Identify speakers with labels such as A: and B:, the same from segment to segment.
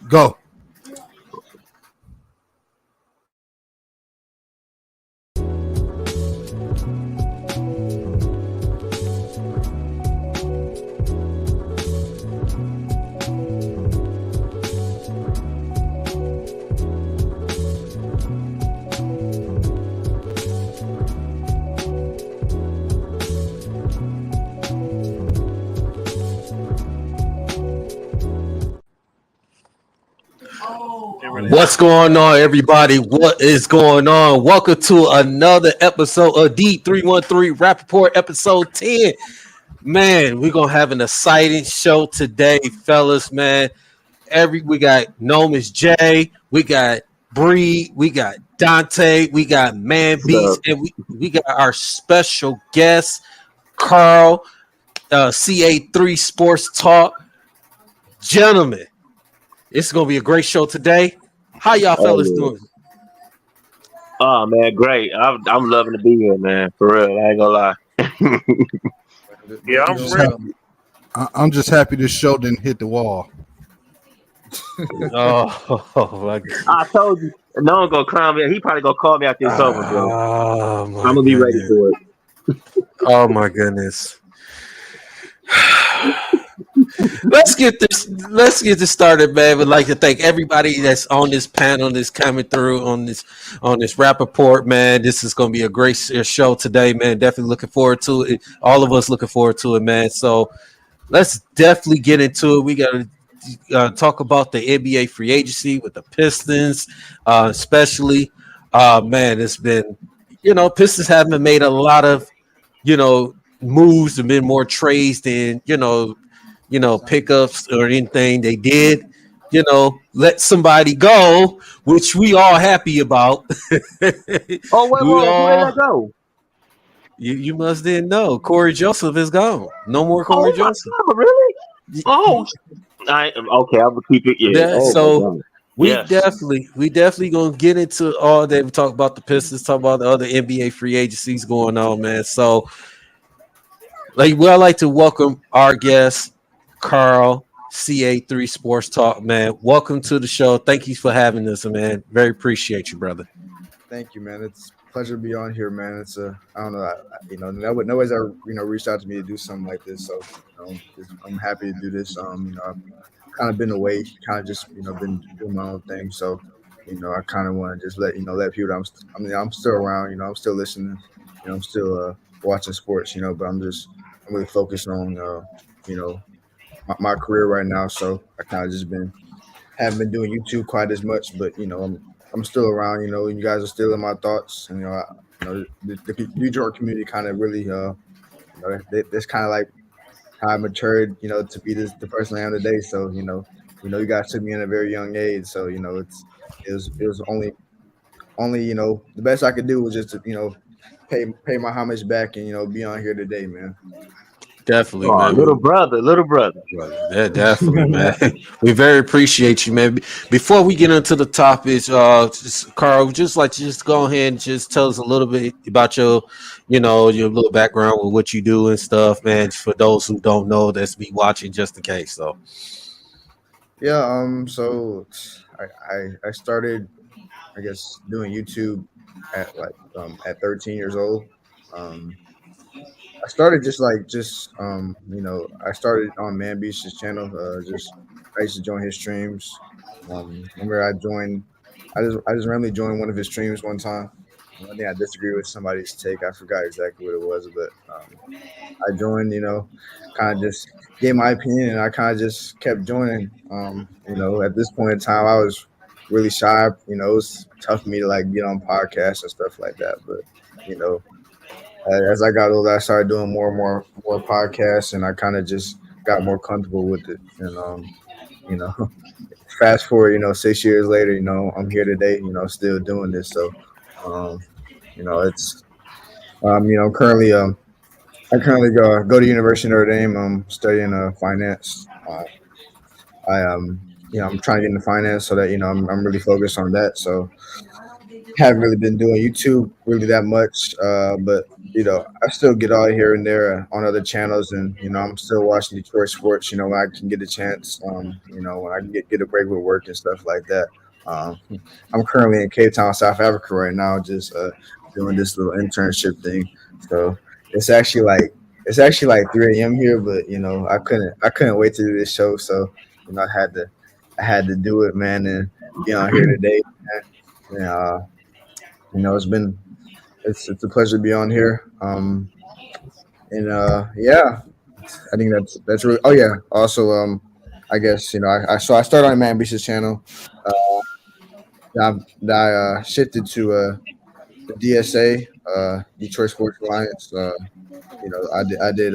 A: Go.
B: What's going on, everybody? What is going on? Welcome to another episode of D313 Rapaport, episode 10. Man, we're gonna have an exciting show today, fellas. Man, we got Nomus J, we got Bree, we got Dante, we got Man Beats, and we got our special guest, Carl, CA3 Sports Talk. Gentlemen, it's gonna be a great show today. How y'all fellas doing?
C: Oh man, great! I'm loving to be here, man. For real, I ain't gonna lie.
A: Yeah, I'm just happy this show didn't hit the wall.
B: My God.
C: I told you, no one gonna crown me. He probably gonna call me after it's over, bro. I'm gonna be ready for it.
B: Oh my goodness. Let's get this started, man. We'd like to thank everybody that's on this panel, that's coming through on this Rapaport, man. This is going to be a great show today, man. Definitely looking forward to it. All of us looking forward to it, man. So let's definitely get into it. We got to talk about the NBA free agency with the Pistons, especially. Man, it's been, Pistons haven't made a lot of, moves and been more trades than, pickups or anything. They did, let somebody go, which we all happy about.
C: Oh, wait, who did that go?
B: You must didn't know. Corey Joseph is gone. No more Corey Joseph.
C: God, really? Oh, okay. I'm gonna keep it. Yeah.
B: So we definitely gonna get into all that. We talk about the Pistons, talk about the other NBA free agencies going on, man. So, I'd like to welcome our guest, Carl, CA3 Sports Talk, man. Welcome to the show. Thank you for having us, man. Very appreciate you, brother.
D: Thank you, man. It's a pleasure to be on here, man. It's I don't know, nobody's ever reached out to me to do something like this, so I'm happy to do this. I've kind of been away, kind of just been doing my own thing, so I kind of want to just let people know I'm still around, I'm still listening, I'm still watching sports, but I'm really focused on my career right now, so I kind of just haven't been doing YouTube quite as much, but I'm still around. You guys are still in my thoughts, and the New York community kind of really that's kind of like how I matured, to be the person I am today. So you guys took me in a very young age, so it was only the best I could do was just to pay my homage back and be on here today, man.
B: Definitely, man.
C: Little brother.
B: Yeah, definitely, man. We very appreciate you, man. Before we get into the topics, Carl, just go ahead and just tell us a little bit about your little background with what you do and stuff, man. For those who don't know, that's me watching, just in case. So,
D: yeah. So I started, I guess, doing YouTube at at 13 years old. I started I started on Man Beast's channel. I used to join his streams. Remember I just randomly joined one of his streams one time. I think I disagree with somebody's take. I forgot exactly what it was, but I joined. Kind of just gave my opinion, and I kind of just kept joining. At this point in time, I was really shy. It was tough for me to get on podcasts and stuff like that, but as I got older, I started doing more and more podcasts, and I kind of just got more comfortable with it. And fast forward, 6 years later, I'm here today, still doing this. So, it's currently I currently go to University of Notre Dame. I'm studying finance. I'm trying to get into finance so that I'm really focused on that. So haven't really been doing YouTube really that much, but I still get out here and there on other channels, and I'm still watching Detroit sports. When I can get a chance, when I can get a break with work and stuff like that. Um, I'm currently in Cape Town, South Africa right now, just doing this little internship thing. So it's actually like 3 a.m. here, but I couldn't wait to do this show, so I had to do it, man, and be on here today. Man. And, it's a pleasure to be on here. And yeah, I think that's really. Oh yeah, also I guess I started on Man Beast's channel. I shifted to the DSA, Detroit Sports Alliance. I did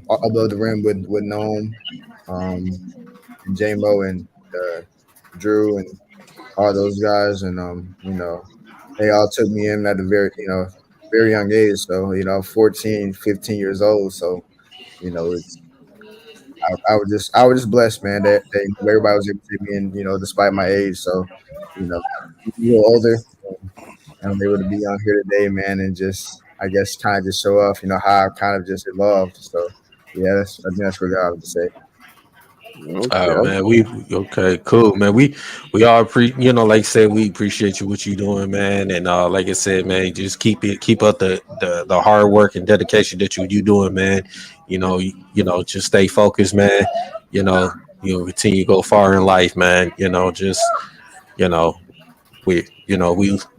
D: Above the Rim with Noam, um, and J-Mo and Drew and all those guys, and they all took me in at a very young age. So 14, 15 years old. So it's I was just blessed, man, that everybody was able to take me in, despite my age. So a little older, and I'm able to be on here today, man, and just I guess kind of just show off, how I kind of just evolved. So yeah, I think that's really all I would say.
B: Oh man, we okay, cool, man. We all like I said, we appreciate you what you doing, man. And like I said, man, just keep up the hard work and dedication that you doing, man. Just stay focused, man. Continue to go far in life, man. You know, we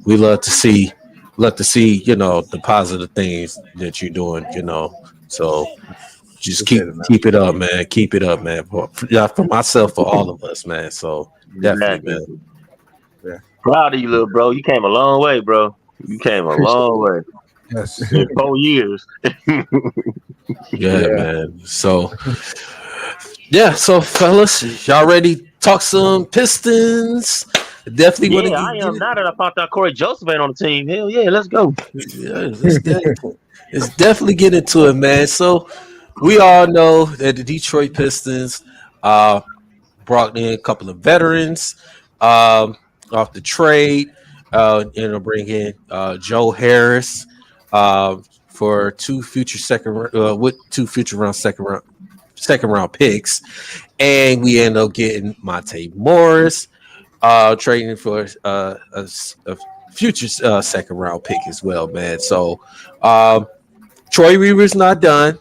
B: love to see the positive things that you're doing. So just keep
D: Appreciate it, man.
B: keep it up, man. Keep it up, man. For myself, for all of us, man. So definitely,
C: Exactly.
B: man.
D: Yeah.
C: Proud of you, little bro. You came a long way, bro. You came a long way
A: Yes.
C: in 4 years.
B: Yeah,
D: Yeah.
B: man. So fellas, y'all ready to talk some Pistons? Definitely want to
C: Yeah, I am. Now that I found out Corey Joseph ain't on the team, hell yeah, let's go.
B: let's definitely get into it, man. So we all know that the Detroit Pistons brought in a couple of veterans off the trade. Bring in Joe Harris for two future second round picks, and we end up getting Monte Morris, trading for a future second round pick as well, man. So Troy Weaver's not done.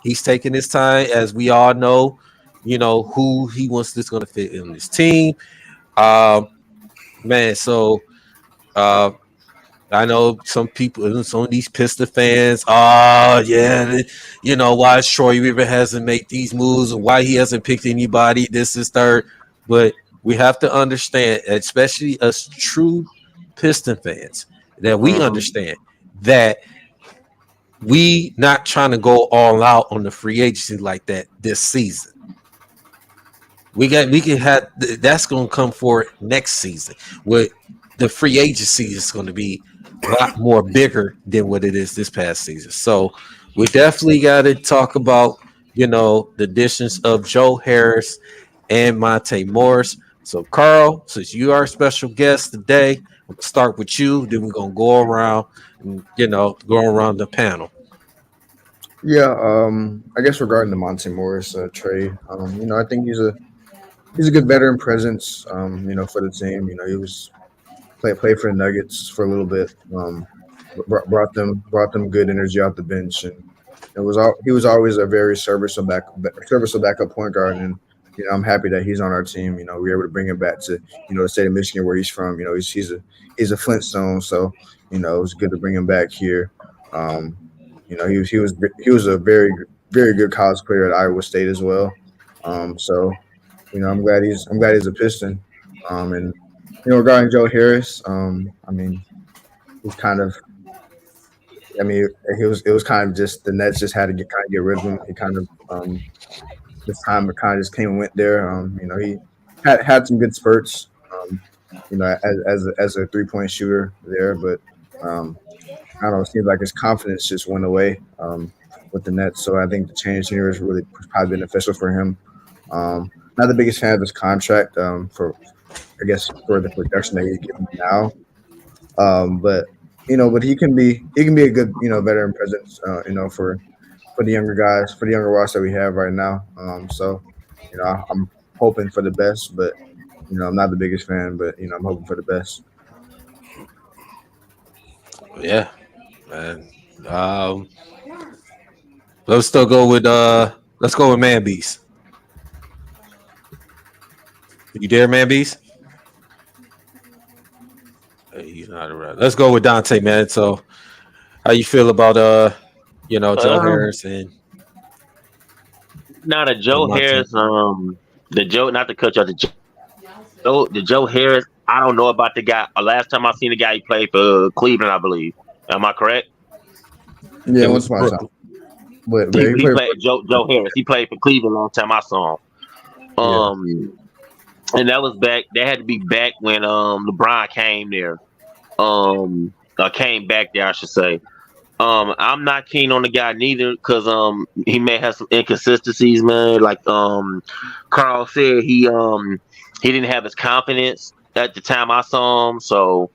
B: He's taking his time, as we all know. Who he wants that's going to fit in this team. Man, so I know some people, some of these Pistons fans, why Troy Weaver hasn't made these moves, or why he hasn't picked anybody. This is third, but we have to understand, especially us true Piston fans, that we understand that we not trying to go all out on the free agency like that this season. We can have that's going to come for next season. With the free agency is going to be a lot more bigger than what it is this past season. So we definitely got to talk about the additions of Joe Harris and Monte Morris. So Carl, since you are a special guest today, we'll start with you. Then we're gonna go around and go around the panel.
D: Yeah, I guess regarding the Monte Morris trade, I think he's a good veteran presence, for the team. He was played for the Nuggets for a little bit, brought them good energy off the bench, and he was always a very serviceable backup point guard, and I'm happy that he's on our team. We were able to bring him back to the state of Michigan where he's from. He's a Flintstone, so it was good to bring him back here. He was a very very good college player at Iowa State as well. So I'm glad he's a Piston. And regarding Joe Harris, he's kind of. It was kind of just the Nets just had to get rid of him. He kind of this time it kind of just came and went there. He had some good spurts. As a 3-point shooter there, but I don't know. It seems like his confidence just went away with the Nets. So I think the change here is really probably beneficial for him. Not the biggest fan of his contract for I guess for the production that he's giving now. But but he can be a good veteran presence. For the younger guys, for the younger roster that we have right now. So I'm hoping for the best, but I'm not the biggest fan, but I'm hoping for the best.
B: Yeah, man. Let's still go with Man Beast. You there, Man Beast? He's not around. Let's go with Dante, man. So, how you feel about Joe Harris and
C: not a Joe Harris? The Joe, not to cut you off, the Joe Harris. I don't know about the guy. Last time I seen the guy, he played for Cleveland, I believe. Am I correct?
D: Yeah, once upon a time. But
C: he played Joe Harris. He played for Cleveland long time. I saw him. And that was back. That had to be back when LeBron came there. Came back there, I should say. I'm not keen on the guy neither because he may have some inconsistencies, man. Like Carl said, he didn't have his confidence at the time I saw him. So,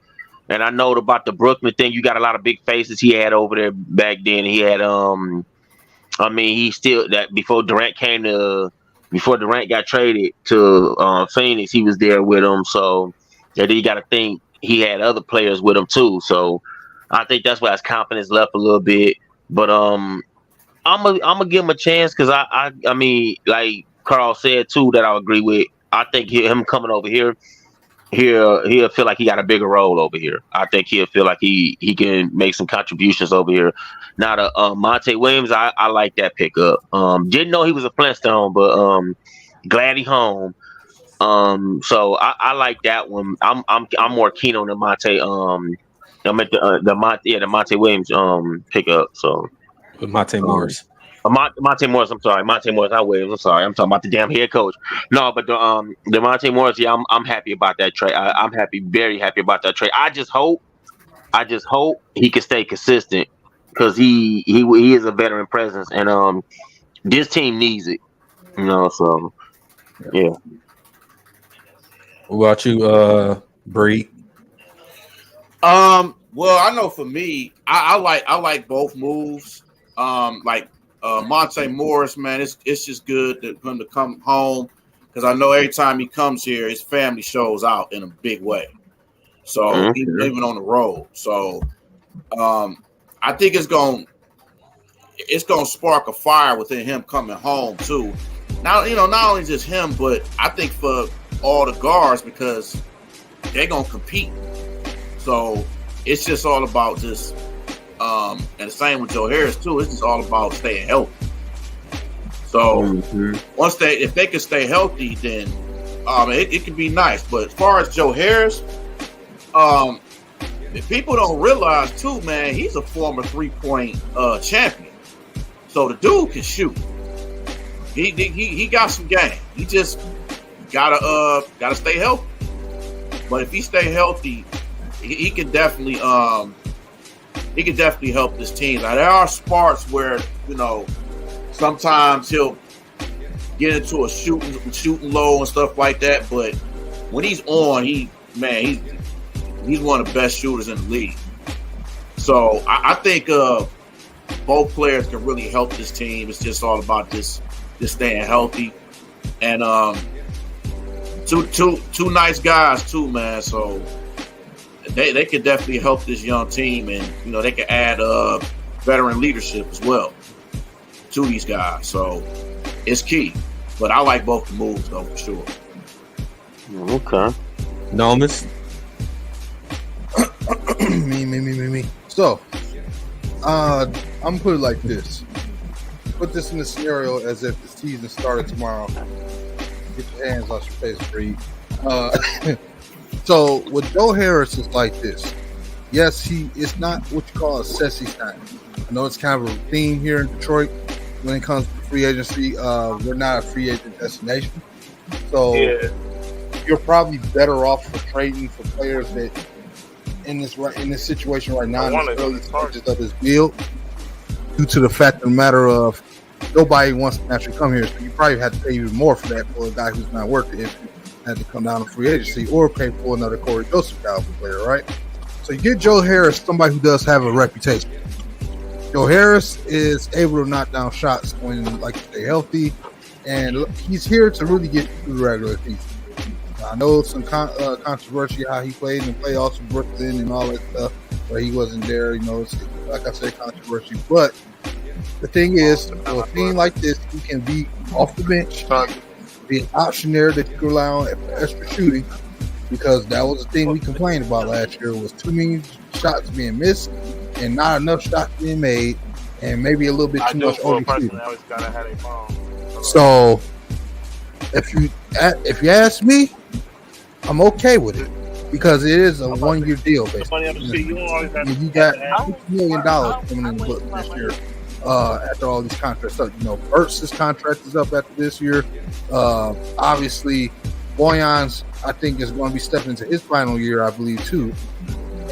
C: and I know about the Brooklyn thing. You got a lot of big faces he had over there back then. He had he still that before Durant got traded to Phoenix, he was there with him. So, and then you got to think he had other players with him too. So, I think that's why his confidence left a little bit. But I'm gonna give him a chance because I mean, like Carl said too, that I agree with. I think him coming over here, he'll feel like he got a bigger role over here. I think he'll feel like he can make some contributions over here. Now the Monte Williams, I like that pickup. Didn't know he was a Flintstone, but glad he home. So I like that one. I'm more keen on the Monte. I'm at the Monte Williams pickup. So
B: Monte Morris.
C: Monte Morris. I'm sorry, Monte Morris. Not Williams. I'm sorry. I'm talking about the damn head coach. No, but the Monte Morris. Yeah, I'm happy about that trade. I'm happy, very happy about that trade. I just hope he can stay consistent because he is a veteran presence, and this team needs it. So yeah.
B: What about you, Bree?
E: Well, I know for me, I like both moves. Monte Morris, man, it's just good for him to come home because I know every time he comes here, his family shows out in a big way. So even on the road. So I think it's gonna spark a fire within him coming home too. Now not only just him, but I think for all the guards because they're gonna compete. So it's just all about just and the same with Joe Harris too. It's just all about staying healthy. So if they can stay healthy, then it can be nice. But as far as Joe Harris, if people don't realize too, man, he's a former 3-point champion. So the dude can shoot. He got some game. He just gotta stay healthy. But if he stay healthy, he can definitely help this team. Now there are sparks where sometimes he'll get into a shooting low and stuff like that. But when he's on, he's one of the best shooters in the league. So I think both players can really help this team. It's just all about just staying healthy and two nice guys too, man. So. They could definitely help this young team, and they can add veteran leadership as well to these guys. So it's key. But I like both the moves though for sure.
C: Okay.
B: Nomis?
A: Me. So I'm gonna put it like this. Put this in the scenario as if the season started tomorrow. Get your hands off your face, Breed. So with Joe Harris, it's like this. Yes, it's not what you call a sexy sign. I know it's kind of a theme here in Detroit when it comes to free agency. We're not a free agent destination, so you're probably better off for trading for players that in this situation right now, in the early stages of this build, due to the fact of the matter of nobody wants to naturally come here, so you probably have to pay even more for that for a guy who's not worth it. had to come down to free agency or pay for another Corey Joseph caliber player, right? So you get Joe Harris, somebody who does have a reputation. Joe Harris is able to knock down shots when like stay healthy, and he's here to really get through the regular season. I know some controversy how he played in the playoffs in Brooklyn and all that stuff, but he wasn't there. You know, it's, like I said, controversy. But the thing is, for a team like this, he can be off the bench, be an option there that you can rely on for extra shooting, because that was the thing we complained about last year was too many shots being missed and not enough shots being made, and maybe a little bit too much overshooting. So, if you ask me, I'm okay with it because it is a 1 year deal. Basically, you got $50 million coming in the book this year. After all these contracts up, you know, Burks' contract is up after this year. Obviously, Boyan's, I think, is going to be stepping into his final year, I believe, too.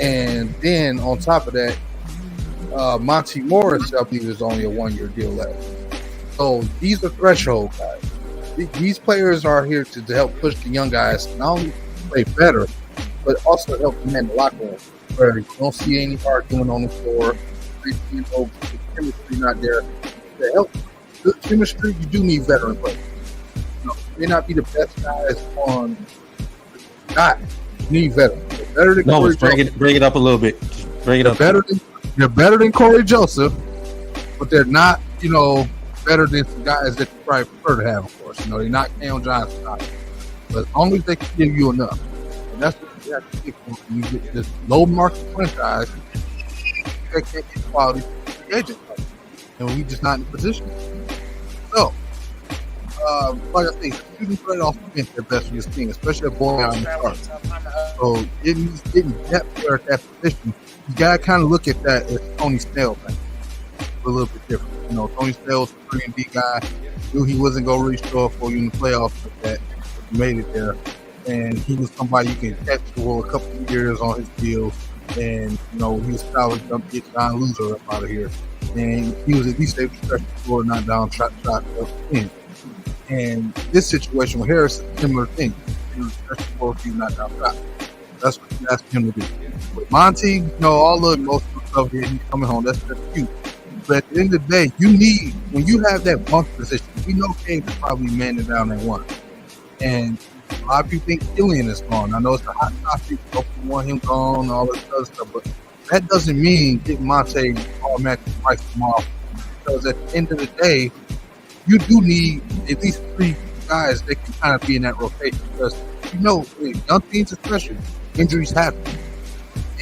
A: And then on top of that, Monty Morris, I believe, is only a 1 year deal left. So these are threshold guys. These players are here to help push the young guys not only play better, but also help them in the locker room where you don't see any arguing on the floor. You know, the chemistry not there. To help good chemistry, you do need veteran players. You know, they may not be the best guys on the dot. You need veterans. They're better than Corey Joseph.
B: Bring it up a little bit. Bring it up.
A: They're better than Corey Joseph, but they're not, you know, better than some guys that you probably prefer to have, of course. You know, they're not Cam Johnson, but as long as they can give you enough. And that's what you have to pick when you get this low market franchise. They can't get quality free agent, and we just not in a position. So, like I think, shooting right off the bench, their best for this team, especially a boy on the start. So, getting depth there at that position, you gotta kind of look at that as Tony Snell thing. A little bit different. You know, Tony Snell's a 3-and-D guy. Knew he wasn't gonna really show up for you in the playoffs like that. He made it there, and he was somebody you can catch for a couple of years on his deal. And, you know, he was probably going to get John Loser up out of here. And he was at least able to stretch the floor, not down, shot up in. And this situation with Harris is a similar thing. He was stretch the floor, he was not down, shot. That's what you asked him to do. With Monty, you know, all the emotional stuff here, he's coming home. That's just cute. But at the end of the day, you need, when you have that bunk position, we know Cade is probably manning down that one. And a lot of people think Killian is gone. I know it's a hot topic. People want him gone, all this other stuff, but that doesn't mean getting Monte automatically price him off. Because at the end of the day, you do need at least 3 guys that can kind of be in that rotation. Because you know, young teams especially, injuries happen.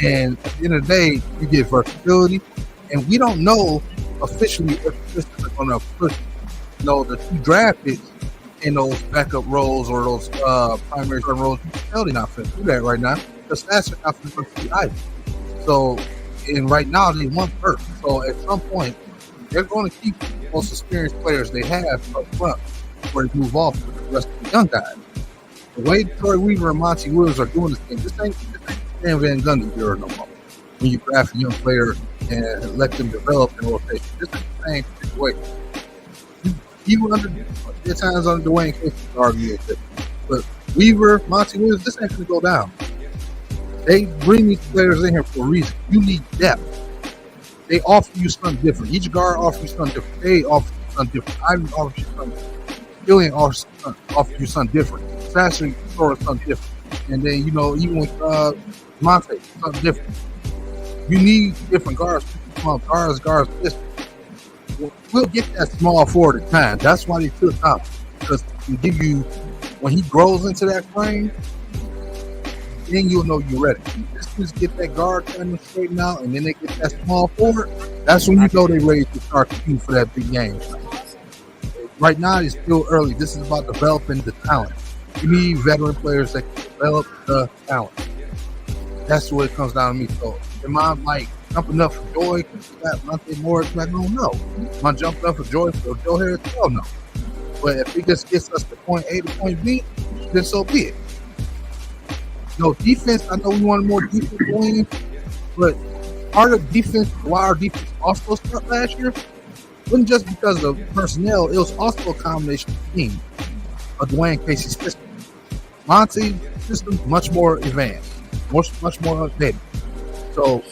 A: And at the end of the day, you get versatility. And we don't know officially if the Pistons are going to push, you know, the 2 draft picks in those backup roles or those primary roles. Hell, they're not fit to do that right now. The stats are not fit to either. So, and right now they want first. So at some point, they're going to keep the most experienced players they have up front before they move off with the rest of the young guys. The way Troy Weaver and Monty Williams are doing this thing, this ain't Stan Van Gundy era no more. When you draft a young player and let them develop in rotation, this is the same situation. Even under at times under Dwayne Casey's argument, but Weaver, Monty Williams, this ain't going to go down. They bring these players in here for a reason. You need depth. They offer you something different. Each guard offers you something different. They offer you something different. Ivan offers you something different. Killian offers you something different. Sasser offers something different. And then, you know, even with Monte, something different. You need different guards. Guards. We'll get that small forward at time. That's why they took out, because to give you, when he grows into that frame, then you'll know you're ready. Just get that guard kind of straightened out, and then they get that small forward. That's when you know they're ready to start competing for that big game. Right now, it's still early. This is about developing the talent. You need veteran players that can develop the talent. That's what it comes down to me. So, am I like jumping up for joy because you got Monte Morris back home? No. Am I jumping up for joy for Joe Harris? Hell no. But if it just gets us to point A to point B, then so be it. No defense. I know we wanted more defense going, but part of defense, why our defense also stuck last year, wasn't just because of personnel. It was also a combination of team of Dwayne Casey's system. Monty's system much more advanced, much more updated. So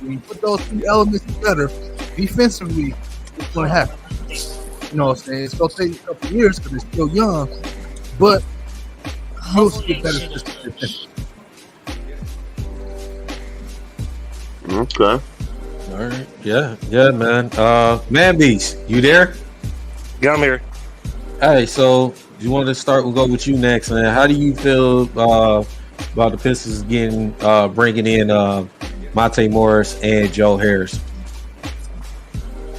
A: when you put those two elements together, defensively, it's going to happen. You know what I'm saying? It's going to take a couple years because it's still young, but you'll see better systems.
C: Okay.
B: All right. Yeah, man. Man Beast, you there?
F: Yeah, I'm here.
B: Hey, so you want to start? We'll go with you next, man. How do you feel about the Pistons bringing in Monte Morris and Joe Harris?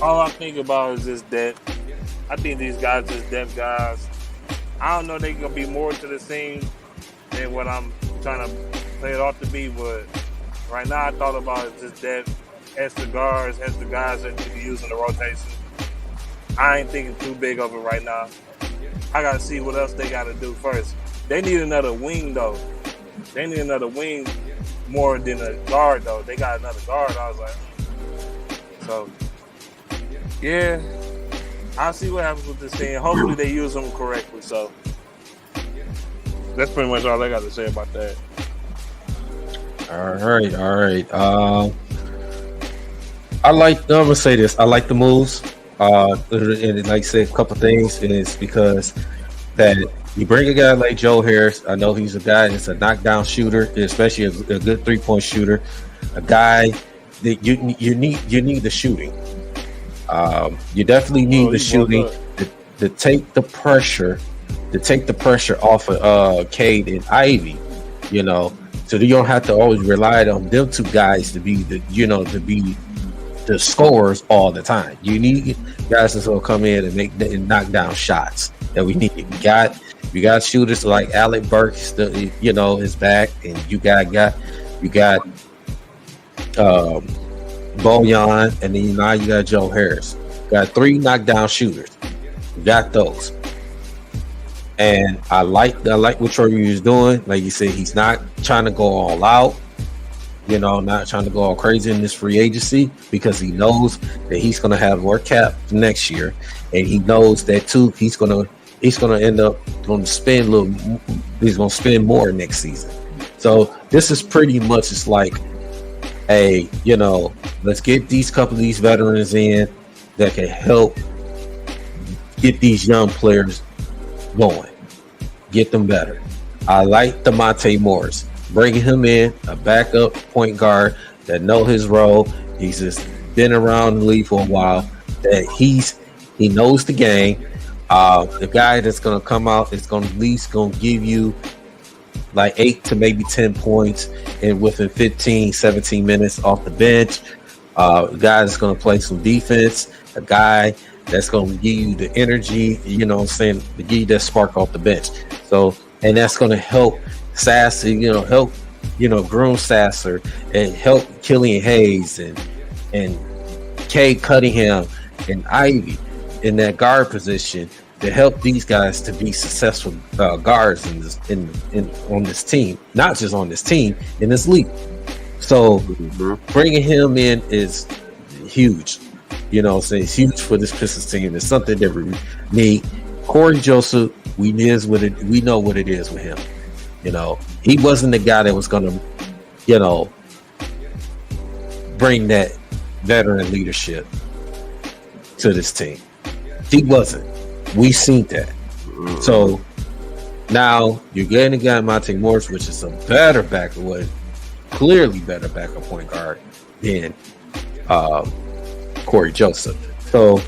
F: All I think about is just depth. I think these guys just depth guys. I don't know they're gonna be more to the scene than what I'm trying to play it off to be, but right now I thought about it just depth. As the guards, as the guys that you can use in the rotation. I ain't thinking too big of it right now. I gotta see what else they gotta do first. They need another wing though. They need another wing more than a guard though. They got another guard. I was like, so yeah. I'll see what happens with this thing. Hopefully they use them correctly. So that's pretty much all I got to say about that.
B: All right. I'm gonna say this. I like the moves. And like I said, a couple things is because that you bring a guy like Joe Harris. I know he's a guy that's a knockdown shooter, especially a good 3-point shooter. A guy that you need the shooting. You definitely need the shooting to take the pressure off of Cade and Ivy. You know, so you don't have to always rely on them two guys to be the scorers all the time. You need guys that's gonna come in and knock down shots that we need. You got shooters like Alec Burks, is back, and you got Bojan, and then now you got Joe Harris. Got 3 knockdown shooters. You got those. And I like what Troy is doing. Like you said, he's not trying to go all out. Not trying to go all crazy in this free agency because he knows that he's going to have more cap next year, and he knows that too. He's going to end up going to spend He's going to spend more next season. So this is pretty much just like, hey, let's get couple of these veterans in that can help get these young players going, get them better. I like DeMonte Morris. Bringing him in, a backup point guard that know his role. He's just been around the league for a while. That he knows the game. The guy that's going to come out is going to at least give you like 8 to maybe 10 points and within 15, 17 minutes off the bench. A guy that's going to play some defense. A guy that's going to give you the energy, to give you that spark off the bench. So, and that's going to help Sasser, groom Sasser and help Killian Hayes and Cade Cunningham and Ivy in that guard position to help these guys to be successful guards on this team, not just on this team, in this league. So bringing him in is huge. It's huge for this Pistons team. It's something that we need. Corey Joseph, we know what it is with him. He wasn't the guy that was going to, bring that veteran leadership to this team. He wasn't. We seen that. So now you're getting a guy, Monte Morris, which is a clearly better backup point guard than Corey Joseph. So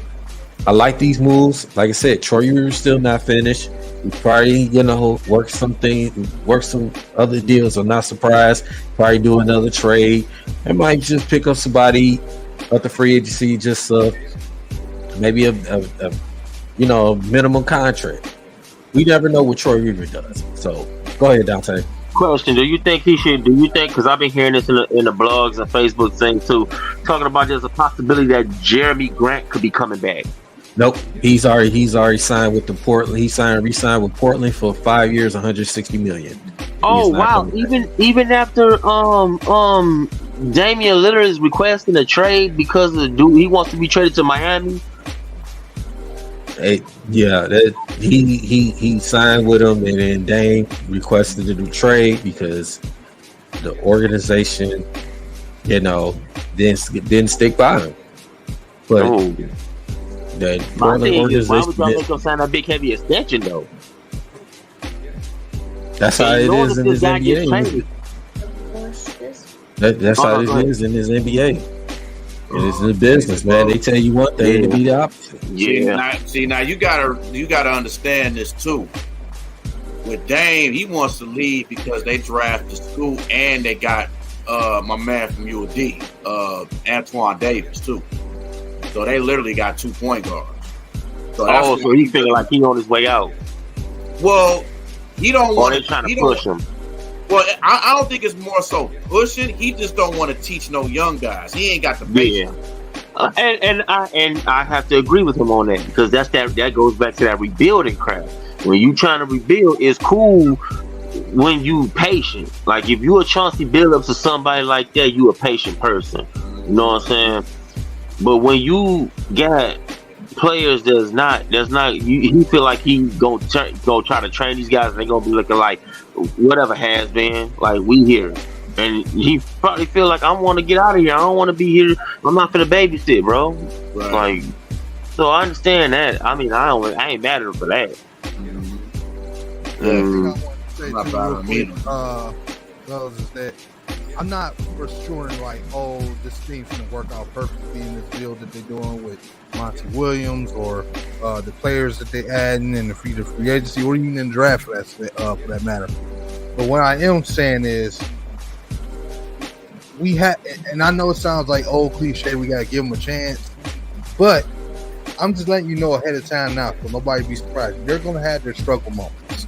B: I like these moves. Like I said, Troy Weaver's still not finished. We probably, work some other deals. I'm not surprised. Probably do another trade. I might just pick up somebody at the free agency, just maybe a minimum contract. We never know what Troy Weaver does. So go ahead, Dante.
C: Question: do you think because I've been hearing this in the blogs and Facebook thing too, talking about there's a possibility that Jeremy Grant could be coming back?
B: Nope, he's already signed with the Portland. He re-signed with Portland for 5 years, $160 million.
C: Oh wow! Even after Damian Lillard is requesting a trade because of the dude he wants to be traded to Miami.
B: Hey, yeah, he signed with him, and then Dame requested a new trade because the organization, didn't stick by him. But the
C: My thing is,
B: organization,
C: why would y'all make him sign a big heavy extension though?
B: that's how it is in his NBA. That's how it is in his NBA. It is the business, man. They tell you one thing to be the opposite.
C: Yeah.
E: Now you gotta understand this too. With Dame, he wants to leave because they drafted school and they got my man from UD, Antoine Davis too. So they literally got 2 point guards.
C: So he feeling like he on his way out.
E: Well, he don't want.
C: Or they trying to push him.
E: Well, I don't think it's more so pushing. He just don't want to teach no young guys. He ain't got the patience.
C: And I have to agree with him on that because that goes back to that rebuilding crap. When you trying to rebuild, it's cool when you patient. Like if you a Chauncey Billups to somebody like that, you a patient person. You know what I'm saying? But when you got players that's not he feel like he go try to train these guys and they gonna be looking like whatever has been, like we here, and he probably feel like I want to get out of here. I don't want to be here. I'm not for the babysit, bro.
E: Right.
C: Like, so I understand that. I mean, I ain't mad at him for that.
A: Is that I'm not for sure like, this team's gonna work out perfectly in this build that they're doing with Monty Williams or the players that they adding in the free agency or even in the draft for that matter. But what I am saying is we have, and I know it sounds like old cliche, we gotta give them a chance, but I'm just letting you know ahead of time now, so nobody be surprised. They're gonna have their struggle moments.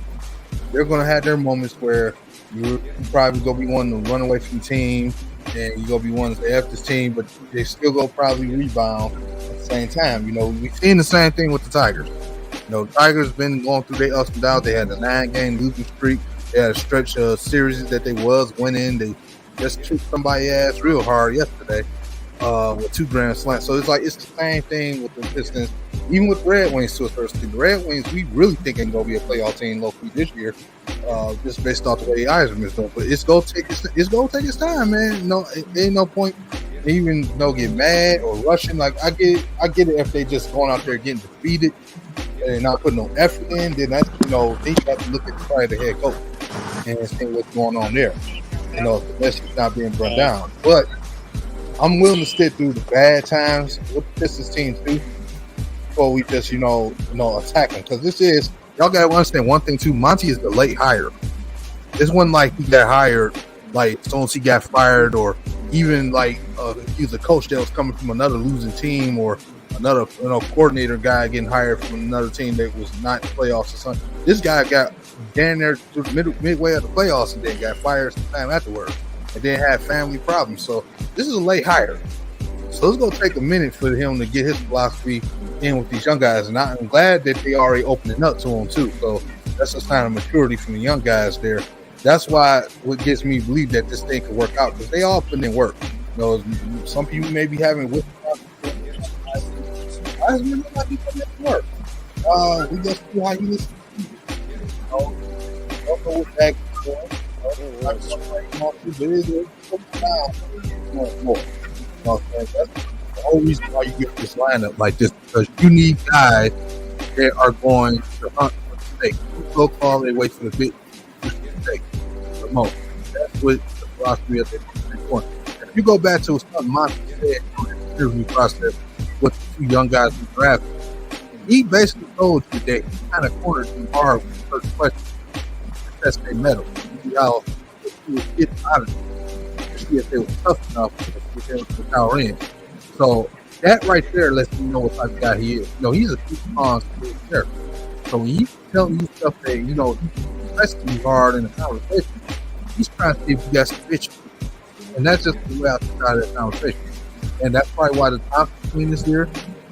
A: They're gonna have their moments where you're probably gonna be wanting to run away from the team, and you're gonna be wanting to say F this team, but they still go probably rebound at the same time. We've seen the same thing with the Tigers. The Tigers been going through their ups and downs. They had a 9-game losing streak. They had a stretch of series that they was winning. They just kicked somebody's ass real hard yesterday with 2 grand slams. So it's the same thing with the Pistons, even with Red Wings to a certain extent. The Red Wings, we really think ain't gonna be a playoff team locally this year, just based off the way Eisnerman's doing. But it's gonna take its time, man. No, it ain't no point even get mad or rushing. Like I get it if they just going out there getting defeated and not putting no effort in. Then that's they got to look at the head coach and see what's going on there. The message not being brought down, but I'm willing to sit through the bad times with the Pistons team too before we just attack them, because this is, y'all gotta understand one thing too. Monty is the late hire. This wasn't like he got hired like as soon as he got fired, or even like he was a coach that was coming from another losing team, or another coordinator guy getting hired from another team that was not in the playoffs or something. This guy got down there to midway of the playoffs and then got fired sometime afterwards, and then had family problems. So this is a late hire. So it's going to take a minute for him to get his philosophy in with these young guys. And I'm glad that they already opening up to him too. So that's a sign of maturity from the young guys there. That's why what gets me to believe that this thing could work out, because they all put in work. Some people may be having with I just really like he put in work. We just see how he listens to people. Don't know what that is doing. That's the whole reason why you get this lineup like this, because you need guys that are going to hunt for the stake. So call they wait for the big stake the most. That's what the philosophy of the point. If you go back to something Monty said in the interview process with the 2 young guys who drafted, he basically told you that he kind of cornered them hard with the first question to test their mettle. See how he was getting out of it, to see if they were tough enough to get them to power in. So that right there lets you know what type of guy he is. He's a two-pronged character. So when he's telling you stuff that he's testing you hard in a conversation, he's trying to see if you got some bitch. And that's just the way I started that conversation. And that's probably why the top between this year,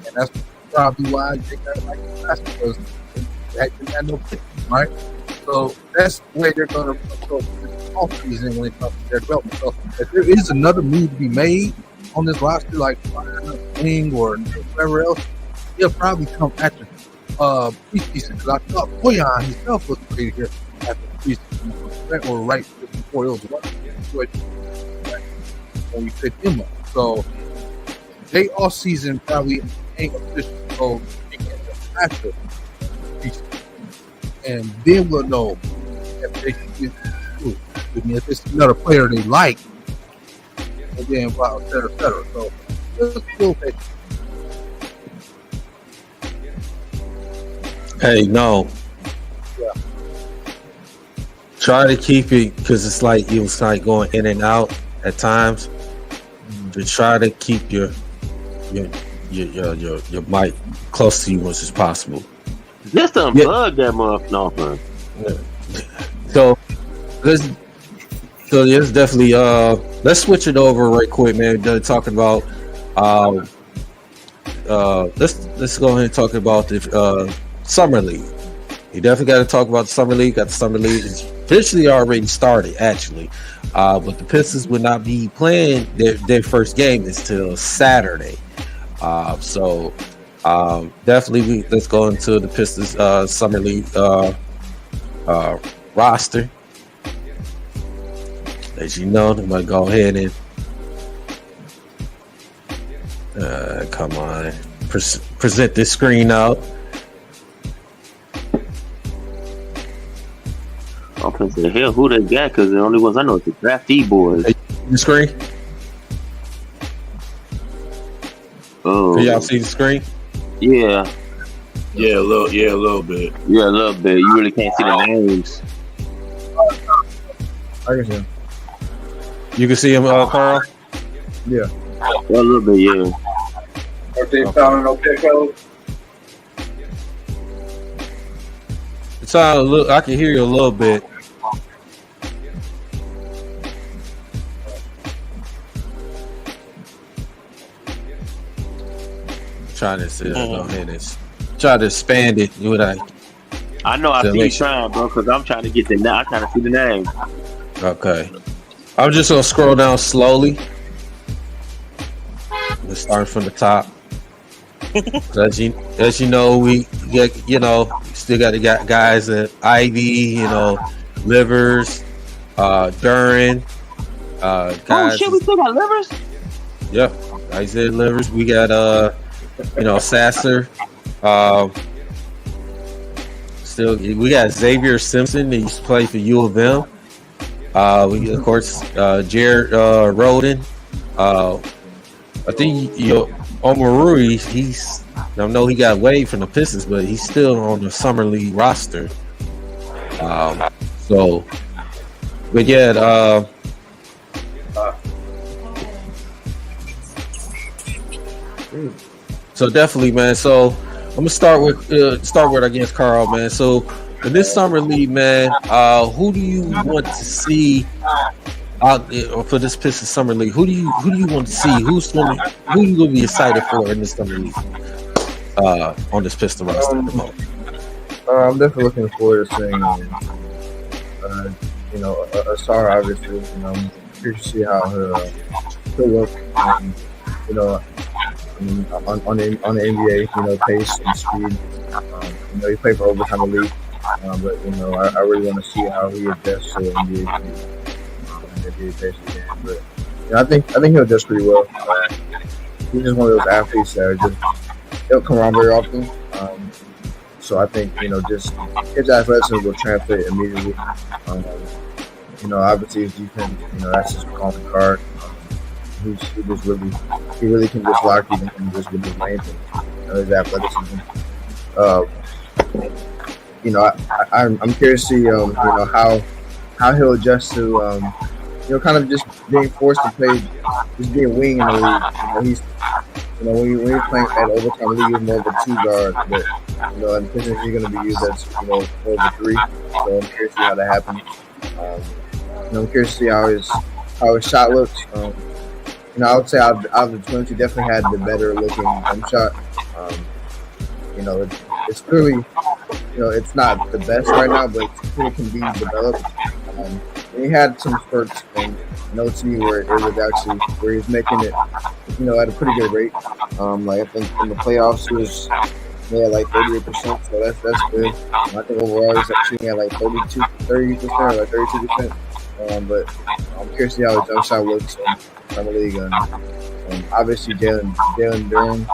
A: and that's probably why they got like the class, because they got no pitch, right? So that's the way they're going to approach this offseason when it comes to their development. So if there is another move to be made on this roster, like firing a wing or whatever else, he'll probably come after them. preseason because I thought Boyan himself was great here at the preseason or right before it was one situation when we picked him up. So they all season probably ain't official. So they get after preseason, and then we'll know if they can get through. I mean, if it's another player they like, and then wow, et cetera, et cetera. So let's still take.
B: Hey, no.
A: Yeah.
B: Try to keep it because it's like it was like going in and out at times. To try to keep your mic close to you as much as possible.
C: Just unplug that motherfucker.
B: So there's definitely let's switch it over right quick, man. Done talking about let's go ahead and talk about the Summer League. You definitely got to talk about the Summer League. Got the Summer League. It's officially already started, actually. But the Pistons would not be playing their first game until Saturday. So definitely let's go into the Pistons Summer League roster. As you know, I'm going to go ahead and come on, present this screen out.
C: I'm gonna say, hell, who they got? Because the only ones I know is the draftee boys.
B: The screen?
C: Oh,
B: Can y'all see the screen?
C: Yeah,
E: Yeah, a little bit.
C: yeah, a little bit. You really can't see the names.
D: I can see him.
B: You can see him, Carl?
D: Yeah.
C: Yeah, a little bit, yeah.
B: It's all a little, I can hear you a little bit. Trying to go ahead and try to expand it.
C: I know I see you
B: Selection.
C: trying, bro, because I'm trying to get the name. I'm trying to see the name.
B: Okay. I'm just gonna scroll down slowly. Let's start from the top. As you know, we get still got guys at Ivy, Livers, Duran, guys.
C: Oh shit, we still got Livers.
B: Yeah, Isaiah Livers. We got Sasser. Still, we got Xavier Simpson. He used to play for U of M. We of course Jared Roden. I think Omarui. I know he got waived from the Pistons, but he's still on the Summer League roster. But yeah. So definitely, man. So I'm gonna start with against Carl, man. So in this Summer League, man, who do you want to see out for this Pistons Summer League? Who do you want to see? Who you gonna be excited for in this Summer League? On this Pistons roster.
D: I'm definitely looking forward to seeing, Asar, obviously. I'm curious to see how he'll look, on the NBA, pace and speed. He played for overtime league, but I really want to see how he adjusts to the NBA pace again. But I think he'll adjust pretty well. He's just one of those athletes that don't come around very often. So I think just his athleticism will translate immediately. Obviously his defense, that's his calling card. He really can just lock you and just with his length and his athleticism. I'm curious to see how he'll adjust to kind of just being forced to play, just being wing in the league. When you're playing at overtime league, you're more of a 2 guard, but in the Pistons you're going to be used as more of a 3. So I'm curious to see how that happens. I'm curious to see how his shot looks. I would say out of the twins, he definitely had the better looking shot. It's clearly, it's not the best right now, but it can be developed. And he had some spurts and to me where it was actually where he was making it, at a pretty good rate. I think in the playoffs he like 38%. So that's good. I think overall he's shooting at like 30%, or like 32%. But I'm curious to see how his jump shot looks in summer league. And obviously Jalen Durham.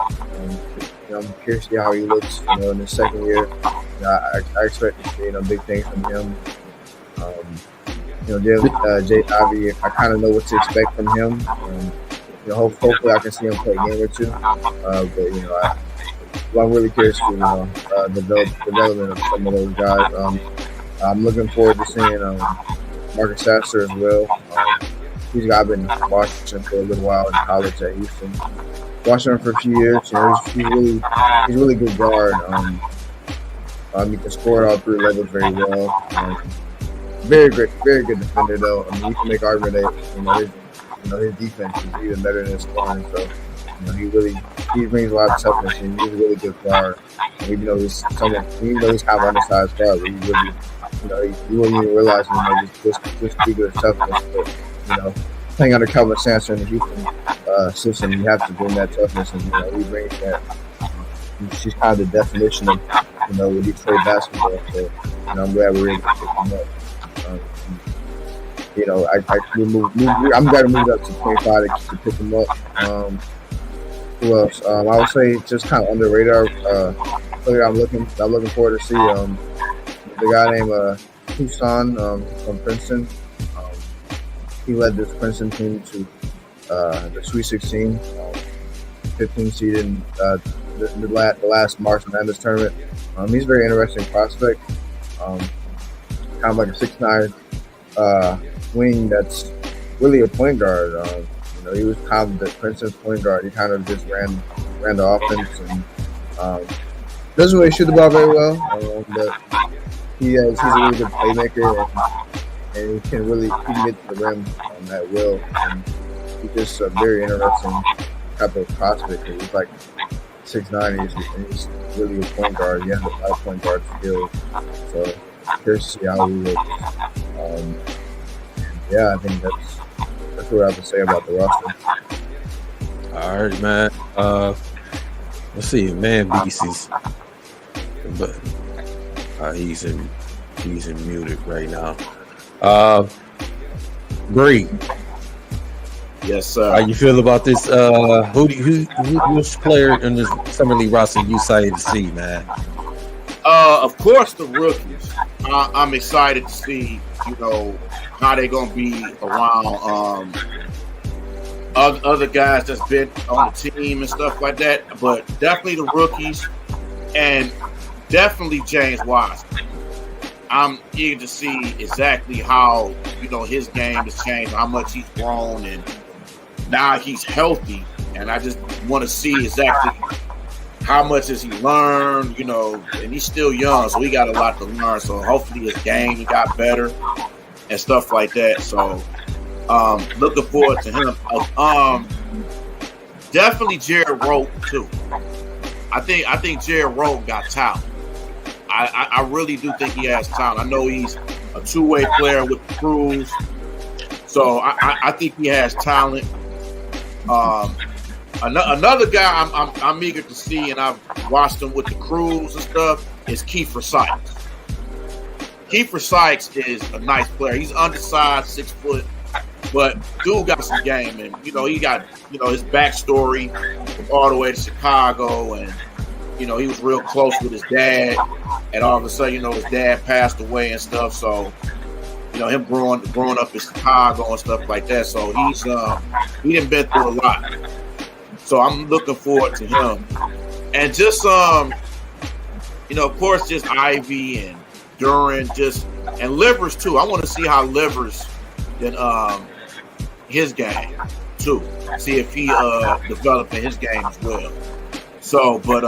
D: I'm curious to see how he looks, in his second year. I expect to see, big things from him. Jay Ivey, I kind of know what to expect from him. Hopefully I can see him play a game or two. But I'm really curious to development of some of those guys. I'm looking forward to seeing Marcus Sasser as well. He's a guy I've been watching for a little while in college at Houston. Watching him for a few years, he's a really good guard. He can score at all three levels very well. Very good defender though. You can make argument that his defense is even better than his scoring. So he brings a lot of toughness, and he's a really good guard. And even though he's kind of undersized guard, but he really, you wouldn't even realize just pretty good toughness. But playing under Calvin Sampson in the Houston system, you have to bring that toughness, and he brings that. She's kind of the definition of with Detroit basketball. So I'm glad we're able to pick him up. I'm glad to move up to 25 to pick him up. Who else? I would say just kind of under the radar player I'm looking forward to see. The guy named Tucson from Princeton. He led this Princeton team to the Sweet 16, 15 seed in the last March Madness tournament. He's a very interesting prospect. Kind of like a 6'9" wing that's really a point guard. He was kind of the Princeton's point guard. He kind of just ran the offense and doesn't really shoot the ball very well. But he's a really good playmaker, and he can get to the rim at will. And he's just a very interesting type of prospect. He's like 6'9", and he's really a point guard. He has a lot of point guard skills. So curious to see how he looks. I think that's what I have to say about the roster.
B: All right, man. Let's see, man. Beasties, but he's in muted right now. Bree.
E: Yes, sir.
B: How you feel about this? Which player in this summer league roster you excited to see, man?
E: Of course, the rookies. I'm excited to see, how they're gonna be around other guys that's been on the team and stuff like that. But definitely the rookies, and definitely James Wiseman. I'm eager to see exactly how his game has changed, how much he's grown, and now he's healthy. And I just want to see exactly how much has he learned, and he's still young, so he got a lot to learn. So hopefully his game got better and stuff like that. So looking forward to him. Definitely Jared Rote too. I think Jared Rote got talent. I really do think he has talent. I know he's a two-way player with the Crews, so I think he has talent. Another guy I'm eager to see, and I've watched him with the Crews and stuff, is Kiefer Sykes. Kiefer Sykes is a nice player. He's undersized, 6 foot, but dude got some game, and he got his backstory from all the way to Chicago, and he was real close with his dad, and all of a sudden his dad passed away and stuff. So him growing up in Chicago and stuff like that. So he done been through a lot. So I'm looking forward to him, and just of course, just Ivy and Duran, and Livers too. I want to see how Livers then his game too. See if he developing his game as well. So, but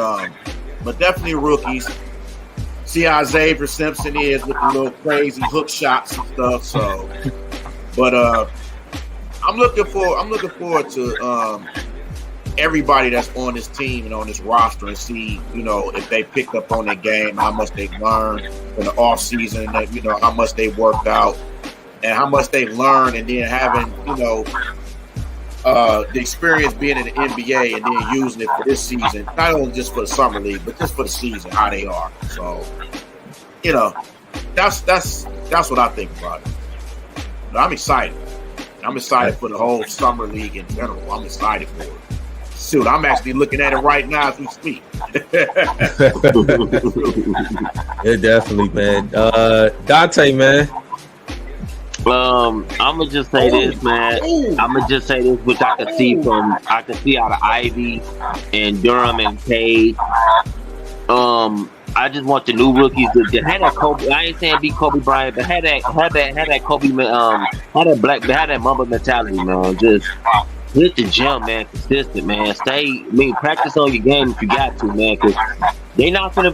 E: definitely rookies. See how Xavier Simpson is with the little crazy hook shots and stuff. So, but I'm looking forward to everybody that's on this team and on this roster, and see if they picked up on their game, how much they learned in the off season, that how much they worked out and how much they learned, and then having the experience being in the NBA and then using it for this season, not only just for the summer league, but just for the season, how they are. So, you know, that's what I think about it. But I'm excited. I'm excited for the whole summer league in general. I'm excited for it. Shoot, I'm actually looking at it right now as we speak.
B: Yeah, definitely, man. Dante, man.
C: I'm gonna just say this, man. I'm gonna just say this, which I can see out of Ivy and Durham and Cade. I just want the new rookies to have that Kobe. I ain't saying be Kobe Bryant, but had that Kobe, had that Mamba mentality, man. Just hit the gym, man. Consistent, man. Practice on your game if you got to, man. Cause they not coming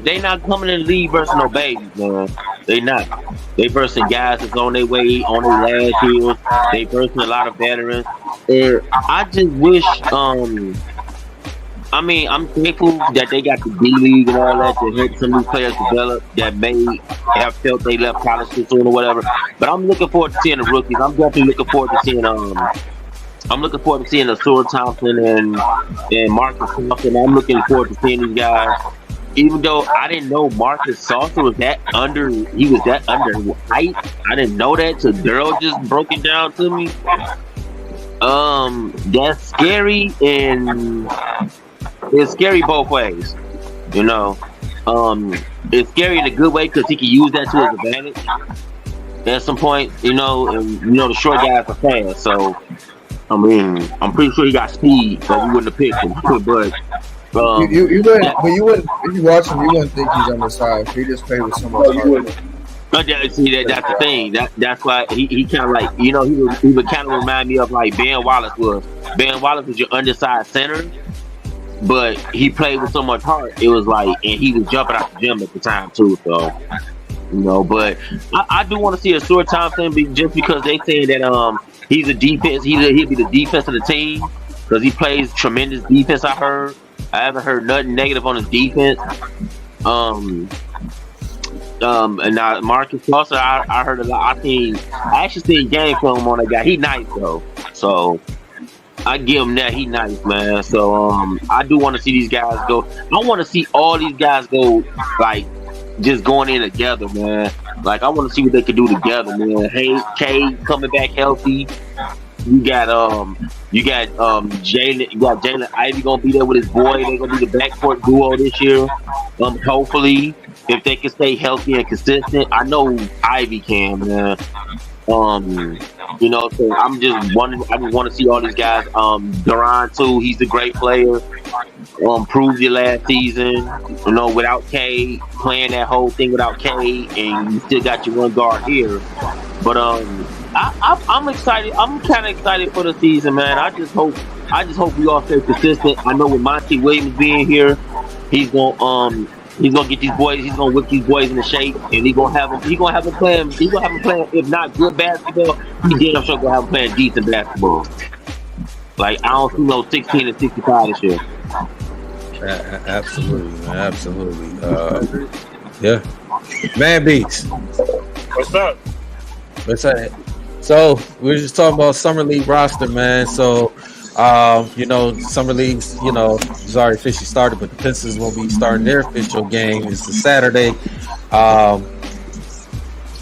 C: in the league versus no babies, man. They not. They versing guys that's on their way, on their last year. They versing a lot of veterans. And I just wish, I'm thankful that they got the D League and all that to help some new players develop that may have felt they left college too soon or whatever. But I'm looking forward to seeing the rookies. I'm definitely looking forward to seeing Asura Thompson and Marcus Thompson. I'm looking forward to seeing these guys. Even though I didn't know Marcus Saucer was that under height. I didn't know that till Daryl just broke it down to me. That's scary, and it's scary both ways. You know, it's scary in a good way because he can use that to his advantage at some point. You know, and the short guys are fast, so I'm pretty sure he got speed, but we wouldn't have picked him. But
D: you wouldn't. But you wouldn't. If you watch him, you wouldn't think he's undersized. He just played with someone harder.
C: See, that's the thing. That's why he kind of like, he would kind of remind me of like Ben Wallace was. Ben Wallace was your undersized center, but he played with so much heart. It was like, and he was jumping out the gym at the time too. So, but I do want to see Asura Thompson just because they saying that he's a defense. He'll be the defense of the team because he plays tremendous defense. I haven't heard nothing negative on his defense. And now Marcus Saucer, I heard a lot. I actually seen game film on that guy. He nice though, so I give him that. He nice, man. So I do want to see these guys go. I want to see all these guys go like just going in together, man. Like I want to see what they can do together, man. Hey, Kay coming back healthy. You got Jalen Ivy gonna be there with his boy. They're gonna be the backcourt duo this year. Hopefully, if they can stay healthy and consistent, I know Ivy can, man. So I'm just wondering. I just want to see all these guys. Duran too. He's a great player. Proved it last season. Without K, playing that whole thing without K, and you still got your one guard here. But I'm excited. I'm kind of excited for the season, man. I just hope we all stay consistent. I know with Monty Williams being here, he's gonna get these boys. He's gonna whip these boys into shape, and he's gonna have them playing. He's gonna have them playing, if not good basketball, he damn sure gonna have them playing decent basketball. Like I don't see no 16 and 65 this year.
B: Absolutely, man. Absolutely. Yeah, man. Beats.
F: What's up?
B: So we're just talking about summer league roster, man. So, summer leagues, it's already officially started, but the Pistons will be starting their official game. It's the Saturday.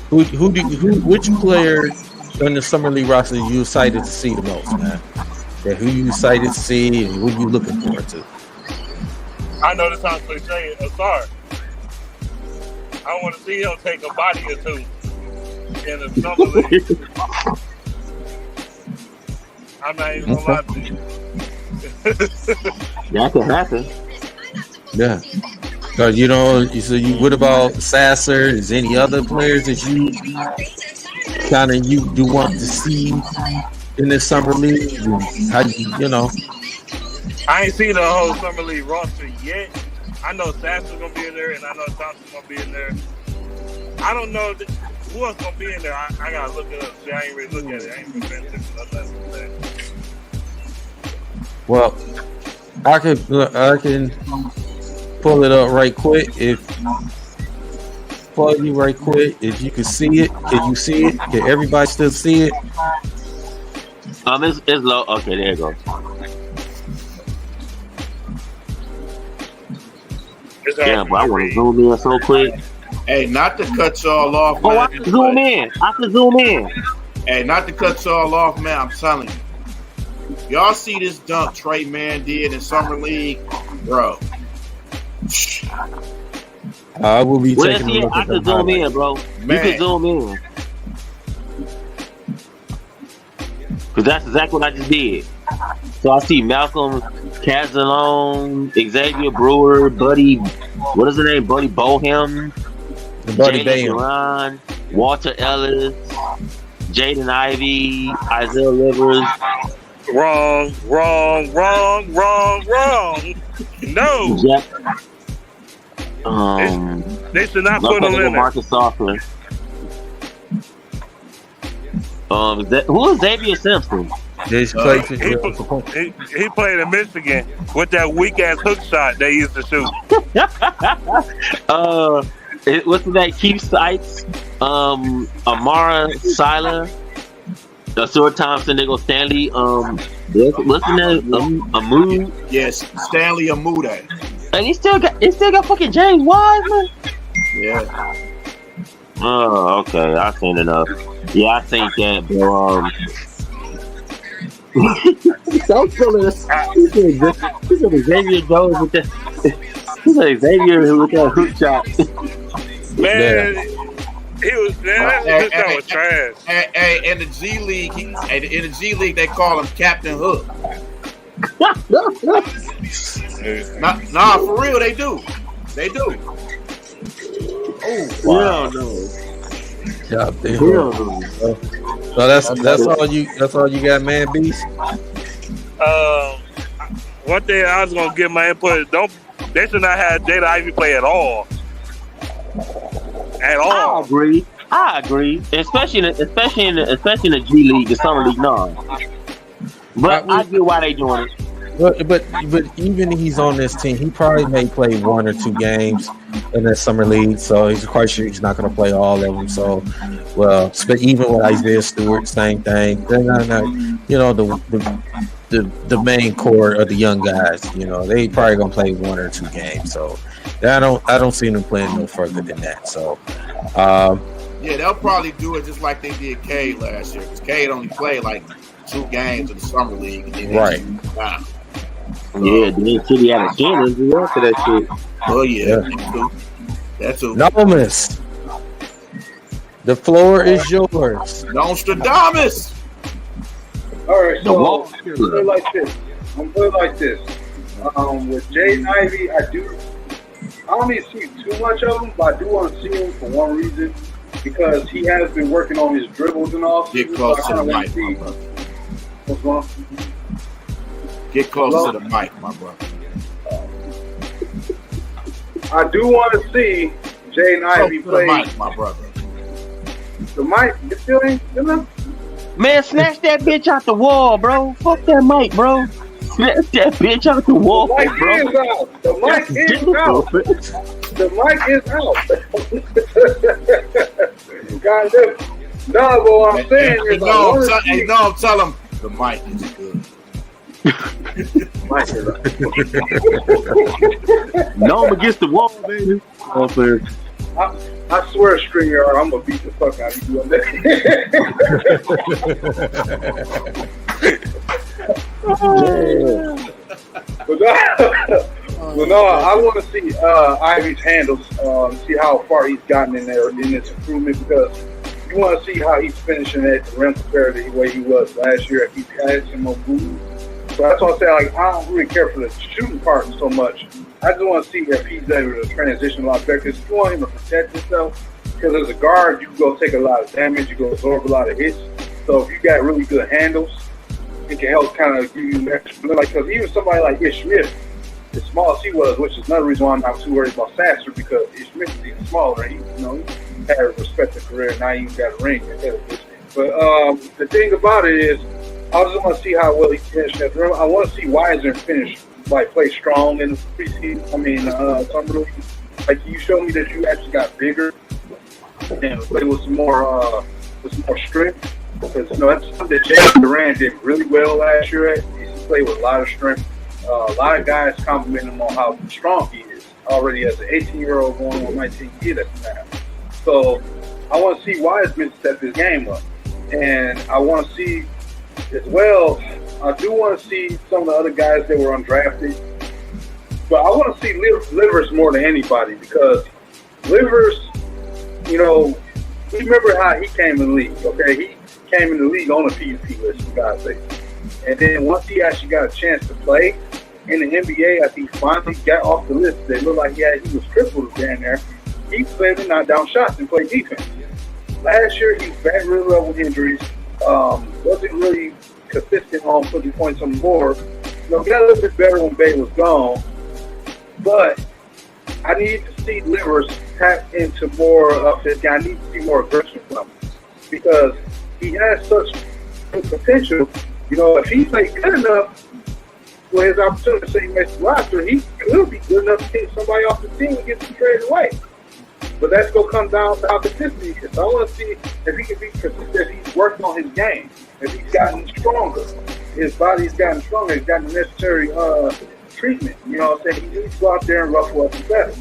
B: Which player on the summer league roster are you excited to see the most, man? Yeah, who you excited to see and who you looking forward to?
F: I know this sounds cliche, Asar. I want to see him take a body or two in the summer league. I'm not even gonna lie to you.
C: That can happen.
B: Yeah. So what about Sasser? Is any other players that you do want to see in this summer league? How
F: I ain't seen the whole summer league roster yet. I know Sasser's gonna be in there, and I know Thompson's gonna be in there. I don't know who else gonna be in there. I gotta look it up. See, I ain't really look at it. I ain't really paying attention to that.
B: Well, I can pull it up right quick. If you can see it, can you see it? Can everybody still see it?
C: It's low. Okay, there you go. Yeah, but I want to zoom in so quick.
E: Hey, not to cut y'all off,
C: Oh,
E: man.
C: I can zoom in.
E: Hey, not to cut y'all off, man. I'm telling you. Y'all see this dunk Trey Man did in Summer League? Bro.
B: I will be
C: Well,
B: taking a look
C: I
B: at
C: can
B: them
C: zoom in,
B: highlights.
C: bro.
E: Man.
C: You can zoom in. Because that's exactly what I just did. So I see Malcolm Castellone, Xavier Brewer, Buddy, what is the name? Buddy Bohem,
B: Buddy
C: Jalen
B: Boehm.
C: Duran, Walter Ellis, Jaden Ivey, Isaiah Rivers.
F: Wrong. No,
C: Jack,
F: they should not put him in there.
C: Marcus Software. Who is Xavier Simpson?
B: This played for
F: He played in Michigan with that weak ass hook shot they used to shoot.
C: What's the name? Keith Sykes, Amara Sila, Stuart Thompson, Nicholas Stanley, what's the name? Amu.
E: Yes, Stanley Amude.
C: And he still got fucking James Wiseman.
E: Yeah.
C: Oh, okay. I've seen enough. Yeah, I think that, bro. So feeling this. He said Xavier Jones with that. He said Xavier with that hook shot.
F: Man, he was. Man, that shot was trash.
E: Hey, in the G League, they call him Captain Hook. Nah, for real, they do. They do.
C: Oh, wow. No.
B: So that's all you got, man, Beast.
F: One thing I was gonna give my input. They should not have Jada Ivey play at all. I agree. Especially in the G League, the Summer League, no. But I get why they doing it.
B: But even if he's on this team, he probably may play 1 or 2 games in the Summer League, so he's quite sure he's not going to play all of them. So, well, even with Isaiah Stewart, same thing. They're not the main core of the young guys. They probably going to play 1 or 2 games. So, I don't see them playing no further than that. So,
E: yeah, they'll probably do it just like they did Cade last year, because Cade only played like 2 games in the Summer League, and then
B: right.
C: Yeah, then City had a chin injury after that shit.
E: Oh yeah. That too.
B: Nostradamus, the floor is yours.
E: Nostradamus.
G: All right, so I'm gonna play like this. With Jaden Ivey, I don't even see too much of him, but I do want to see him for one reason, because he has been working on his dribbles and all.
E: Get close to the mic, my brother.
G: What's wrong?
E: Get close to the mic, my brother.
G: I do want to see Jaden Ivey play.
E: The mic, my brother.
G: The mic, you still ain't enough?
C: Man, snatch that bitch out the wall, bro. Fuck that mic, bro. Snatch that bitch out the wall,
G: The mic
C: bro.
G: is out. The mic is out. The mic is out. God damn. No, but what I'm saying is,
E: tell him the mic is good.
G: Mic is out.
C: No, against the wall, baby. Oh, fair.
G: I swear, StreamYard, I'm gonna beat the fuck out of you on that. But no, I want to see Ivey's handles, see how far he's gotten in there in his improvement, because you want to see how he's finishing at the rim compared to the way he was last year. If he's had some more moves. So that's what I'm saying. Like, I don't really care for the shooting part so much. I just want to see if he's able to transition a lot better, because you want him to protect himself. Because as a guard, you go take a lot of damage, you go absorb a lot of hits. So if you got really good handles, it can help kind of give you extra. Like, because even somebody like Ish Smith, as small as he was, which is another reason why I'm not too worried about Sasser, because Ish Smith is even smaller. He had a respected career, now he even got a ring. But the thing about it is, I just want to see how well he finished that rim. I want to see Wiseman finish, play strong in the preseason. Summer league. Like, you showed me that you actually got bigger and play with some more strength. Because that's something that James Durant did really well last year. He played with a lot of strength. A lot of guys compliment him on how strong he is already as an 18-year-old going on 19 years at the time. So I want to see Wiseman step his game up. And I want to see as well, I do want to see some of the other guys that were undrafted. But I want to see Livers more than anybody because Livers, remember how he came in the league, okay? He came in the league on a PUP list, for God's sake. And then once he actually got a chance to play in the NBA, I think he finally got off the list. They looked like he was crippled down there. He played and knocked down shots and played defense. Last year, he was back really well with injuries. Wasn't really consistent on putting points on the board. Got a little bit better when Bay was gone. But I need to see Livers tap into more of his guy. I need to see more aggression from him because he has such good potential. If he plays good enough for his opportunity to say he makes the roster, he could be good enough to take somebody off the team and get him traded away. But that's going to come down to how consistent he is. So I want to see if he can be consistent, if he's working on his game, if he's gotten stronger. His body's gotten stronger. He's gotten the necessary treatment. You know what I'm saying? He needs to go out there and ruffle up the feathers.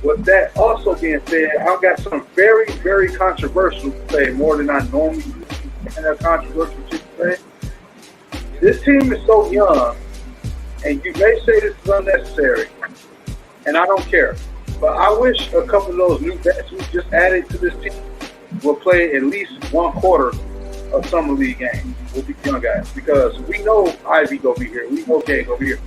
G: With that also being said, I've got some very, very controversial to say, more than I normally do. And that controversial shit to say. This team is so young, and you may say this is unnecessary, and I don't care. But I wish a couple of those new vets we just added to this team will play at least one quarter of summer league games with these young guys because we know Ivy gonna be here, we know Kay gonna be here.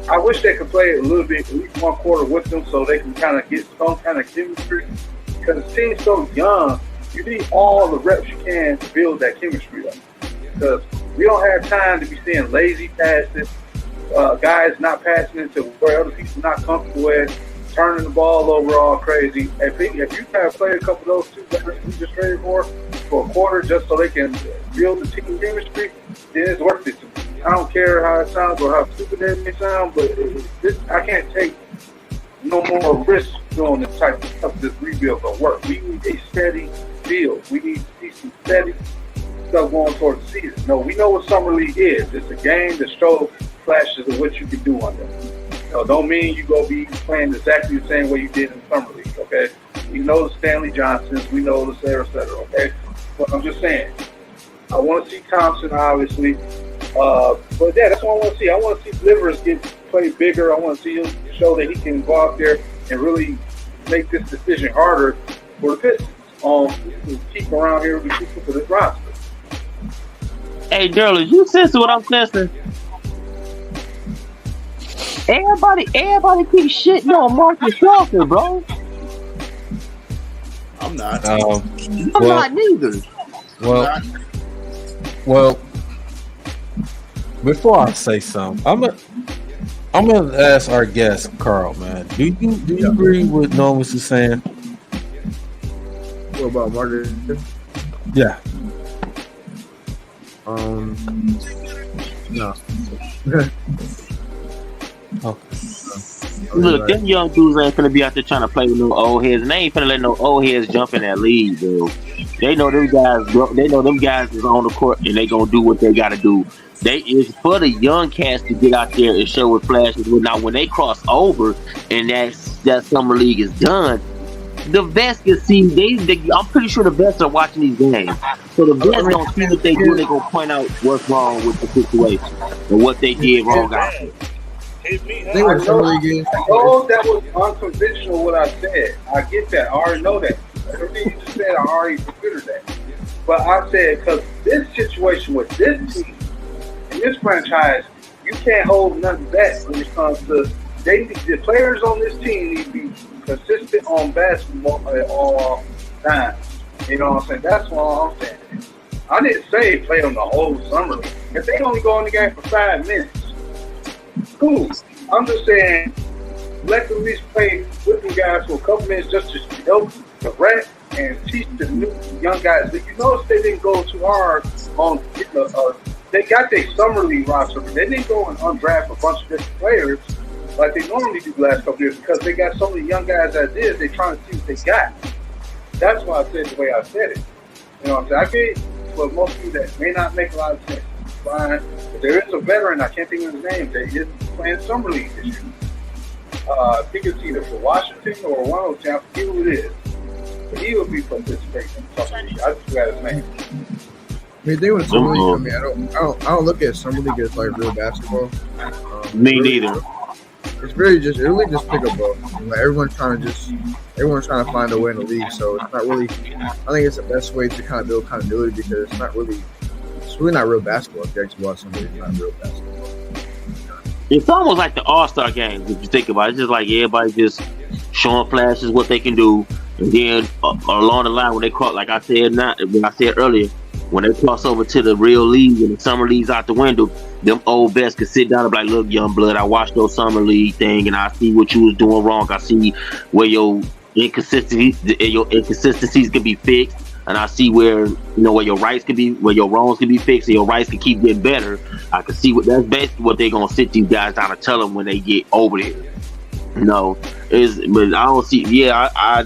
G: I wish they could play a little bit, at least one quarter with them, so they can kind of get some kind of chemistry. Because the team's so young, you need all the reps you can to build that chemistry up. Because we don't have time to be seeing lazy passes, guys not passing into where other people not comfortable at, turning the ball over all crazy. If you kind of play a couple of those two guys we just traded for a quarter just so they can build the team chemistry, then it's worth it to me. I don't care how it sounds or how stupid it may sound, but I can't take no more risk doing this type of stuff. This rebuild gonna work. We need a steady build. We need to see some steady stuff going towards the season. No, we know what summer league is. It's a game that shows flashes of what you can do on them. Don't mean you go be playing exactly the same way you did in summer league. Okay, we know the Stanley Johnsons, we know the et cetera. Okay, but I'm just saying, I want to see Thompson obviously. But yeah, that's what I want to see. I want to see Livers play bigger. I want to see him show that he can go out there and really make this decision harder for the Pistons. To keep around here with people for this roster.
C: Hey, Daryl, you sensing what I'm sensing? Everybody keeps shitting on Marcus Walker, bro.
E: I'm not.
C: I'm not neither.
B: Well, before I say something, I'm gonna ask our guest Carl, man. Do you agree with Nomus is saying?
D: What about Marcus?
B: Yeah.
D: No.
B: Okay.
C: Look, them young dudes ain't finna be out there trying to play with no old heads, and they ain't finna let no old heads jump in that league, bro. They know them guys. They know them guys is on the court, and they gonna do what they gotta do. It's for the young cats to get out there and show what flashes. Now, when they cross over and that summer league is done, the vets can see. I'm pretty sure the vets are watching these games, so the vets don't see what they do. They gonna point out what's wrong with the situation and what they did wrong out there.
G: I know that was unconventional what I said. I get that. I already know that. Everything you just said, I already considered that. But I said, because this situation with this team and this franchise, you can't hold nothing back when it comes to the players on this team need to be consistent on basketball at all times. You know what I'm saying? That's what I'm saying. I didn't say play them the whole summer. If they only go in the game for 5 minutes, cool. I'm just saying, let them at least play with the guys for a couple minutes just to help the rep and teach the new young guys. But you notice they didn't go too hard on they got their summer league roster, but they didn't go and undraft a bunch of different players like they normally do the last couple years because they got so many young guys as is. They're trying to see what they got. That's why I said the way I said it. You know what I'm saying? for most people that may not make a lot of sense. Fine. But there is a veteran, I can't think of his name, that is playing Summer League this year. I think it's either for Washington or one of those, I forget who it is. But he will be participating in Summer League. I just forgot his name.
D: I mean, they went Summer League. I mean, I don't look at Summer League as like real basketball.
C: Me neither.
D: It's really just pickup ball. Like everyone's trying to find a way in the league. So it's not really. I think it's the best way to kind of build continuity because it's really not real basketball. If you actually watch somebody, it's not real basketball.
C: It's almost like the All-Star games if you think about it. It's just like everybody just showing flashes what they can do, and then along the line when they caught, like I said earlier, when they cross over to the real league and the summer league's out the window, them old vets could sit down and be like, look, young blood, I watched your summer league thing and I see what you was doing wrong. I see where your inconsistencies can be fixed, and I see where where your rights can be, where your wrongs can be fixed, and your rights can keep getting better. I can see that's basically what they're gonna sit these guys down and tell them when they get over there. But I don't see. Yeah, I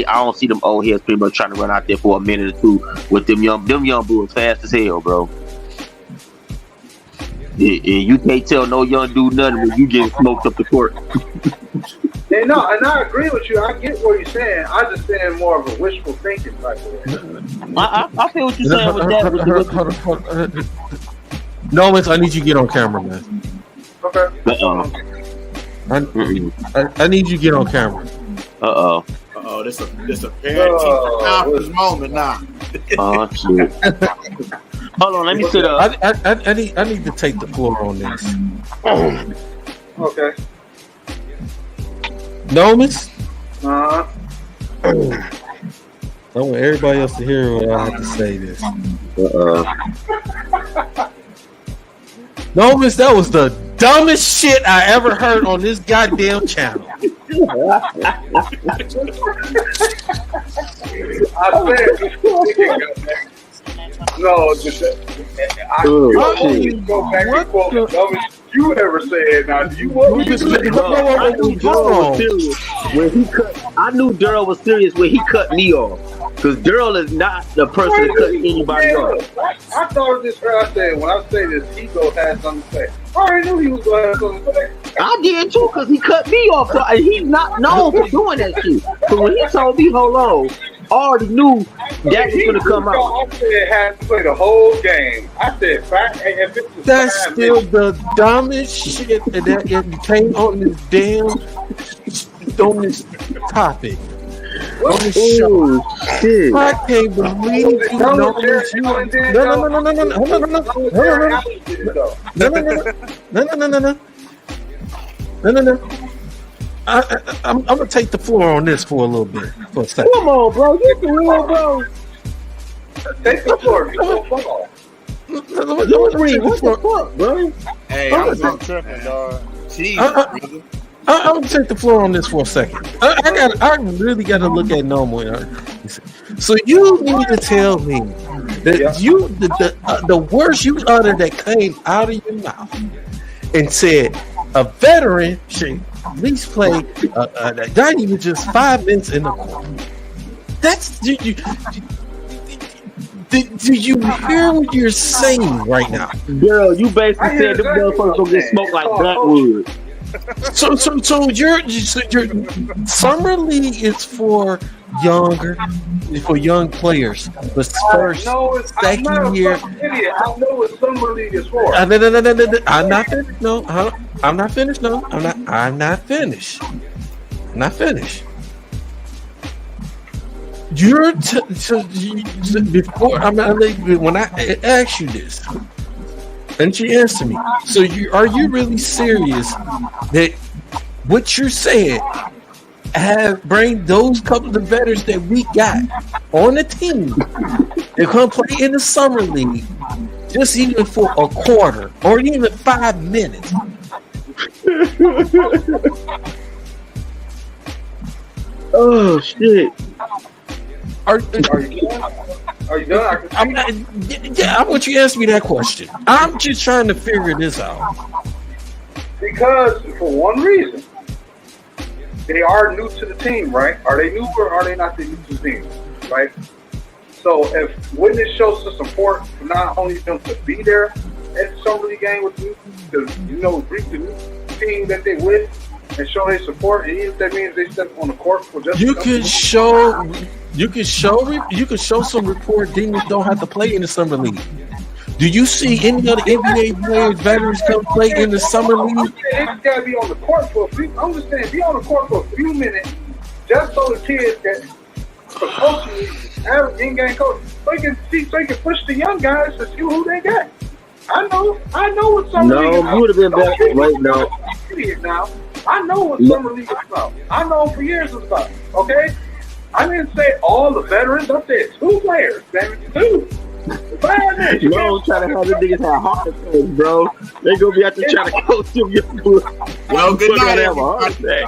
C: don't see them old heads pretty much trying to run out there for a minute or two with them young boys fast as hell, bro. You can't tell no young dude nothing when you get smoked up the court.
G: And I agree with you. I get what you're saying. I just saying more of a wishful thinking type of way.
C: I feel what you're saying with that.
B: No, I need you to get on camera, man.
G: Okay.
B: I need you to get on camera.
E: This a parent-teacher conference moment now.
C: Oh shit. Hold on, let me sit up.
B: I need to take the floor on this.
G: Okay.
B: Nomis?
G: Uh-huh.
B: I want everybody else to hear what I have to say this. Nomis, that was the dumbest shit I ever heard on this goddamn channel.
G: I go back and quote the dumbest you ever said. Now, do you want me
C: I knew Daryl was serious when he cut me off. Because Daryl is not the person to cut anybody off.
G: I thought this girl, I said, when I say this, he go have something to say. I already knew he was going to have something to say.
C: I did too, because he cut me off. So he's not known for doing that shit. So when he told me, hold on, I already knew that was going to come out.
G: I said, had to play the whole game. I said, if it's
B: that's still the dumbest shit that came on this damn dumbest topic. On this show. Shit. I can't believe you know this. No. I'm gonna take the floor on this for a little bit. For a second.
C: Come on, bro. You for real, bro.
G: Take the floor.
C: What the fuck, bro?
E: Hey,
F: I'm tripping, dog.
E: Jeez,
B: I'm gonna take the floor on this for a second. I really got to look at Nomo. So you need to tell me that the words you uttered that came out of your mouth and said a veteran should at least play not even just 5 minutes in the court. That's do you hear what you're saying right now?
C: Girl, you basically said the motherfuckers gonna get smoked like Blackwood.
B: So your summer league is for young players. The first, second year.
G: I know what summer league is for.
B: No, I'm not finished. No, I'm not finished. No, I'm not finished. Before when I asked you this. And you answer me. So are you really serious that what you're saying bring those couple of veterans that we got on the team that come play in the summer league just even for a quarter or even 5 minutes?
C: Oh shit.
G: Are you done?
B: I'm not. Yeah, I want you to answer me that question. I'm just trying to figure this out.
G: Because for one reason, they are new to the team, right? Are they new or are they not new to the team, right? So wouldn't it show some support for not only them to be there at the summer league game with you, to greet the new team that they with and show their support, and even if that means they step on the court for just
B: You can show some report demons don't have to play in the summer league. Do you see any other NBA players, veterans come play in the summer league?
G: They gotta be on the court for a few. I'm just saying, be on the court for a few minutes, just so the kids that the coaching have in-game coach, so you can push the young guys to see who they got. I know what summer league is about.
C: No, you would have been better. Wait, no.
G: Now, I know what summer league is about. I know for years it's about. Okay, I didn't say all the veterans. I said 2 players. Damn it, 2.
C: You know, trying to have the niggas have heart attacks, bro. They gonna be out there trying to coach them.
E: Well, good night.
C: Have a heart attack.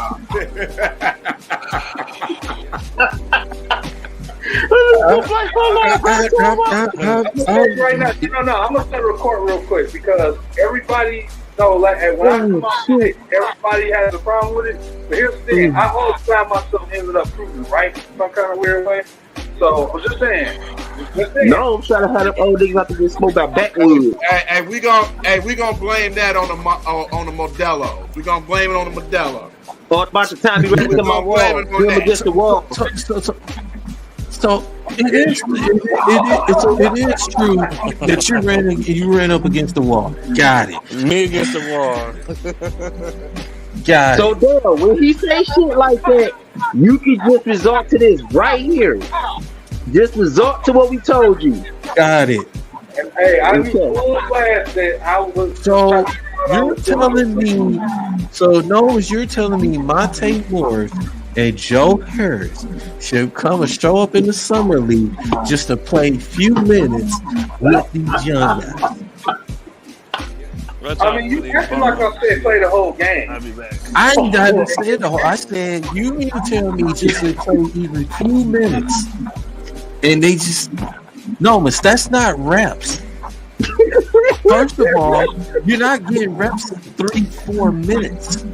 G: Right now, I'm gonna set a record real quick because everybody when I come out, everybody has a problem with it. But here's the thing: I always find myself ended up proving right in some kind of weird way. So I'm just saying.
C: No, I'm trying to have them old niggas have to get smoked out backwoods.
E: Hey, we gonna blame that on the Modelo. We gonna blame it on the Modelo.
C: Oh, it's about the time you ready to my wall. Him against the wall.
B: So it is true that you ran up against the wall. Got it.
F: Me against the wall.
B: Got
C: so,
B: it.
C: Dale, when he say shit like that, you can just resort to this right here. Just resort to what we told you.
B: Got it.
G: And, hey, I be full blast that I was.
B: So you're telling me? So you're telling me Monte Morris and Joe Harris should show up in the summer league just to play a few minutes with these young guys.
G: I mean, you acting like I said play the whole game.
F: I'll be back.
B: I didn't say the whole. I said you need to tell me just to play even 2 minutes, and they just miss. That's not reps. First of all, you're not getting reps in 3-4 minutes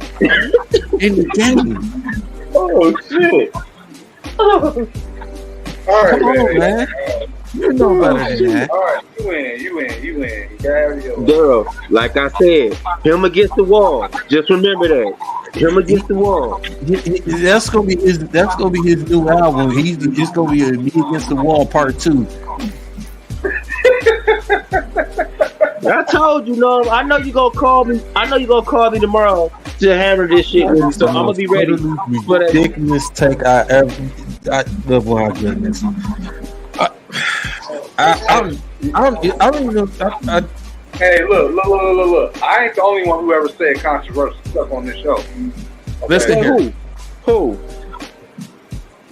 B: in the game.
C: Oh shit!
G: All right,
B: Come on, man. You know better than that.
G: All right, you win.
C: Girl, like I said, him against the wall. Just remember that. Him against the wall.
B: That's gonna be his new album. It's gonna be Me Against the Wall Part 2.
C: I told you, I know you gonna call me. I know you gonna call me tomorrow to hammer this shit with me. So I'm gonna be ready for that
B: ridiculous take I ever. Oh my goodness. I don't even know.
G: Hey, look. I ain't the only one who ever said controversial stuff on this show. Okay?
B: Listen here.
C: Who?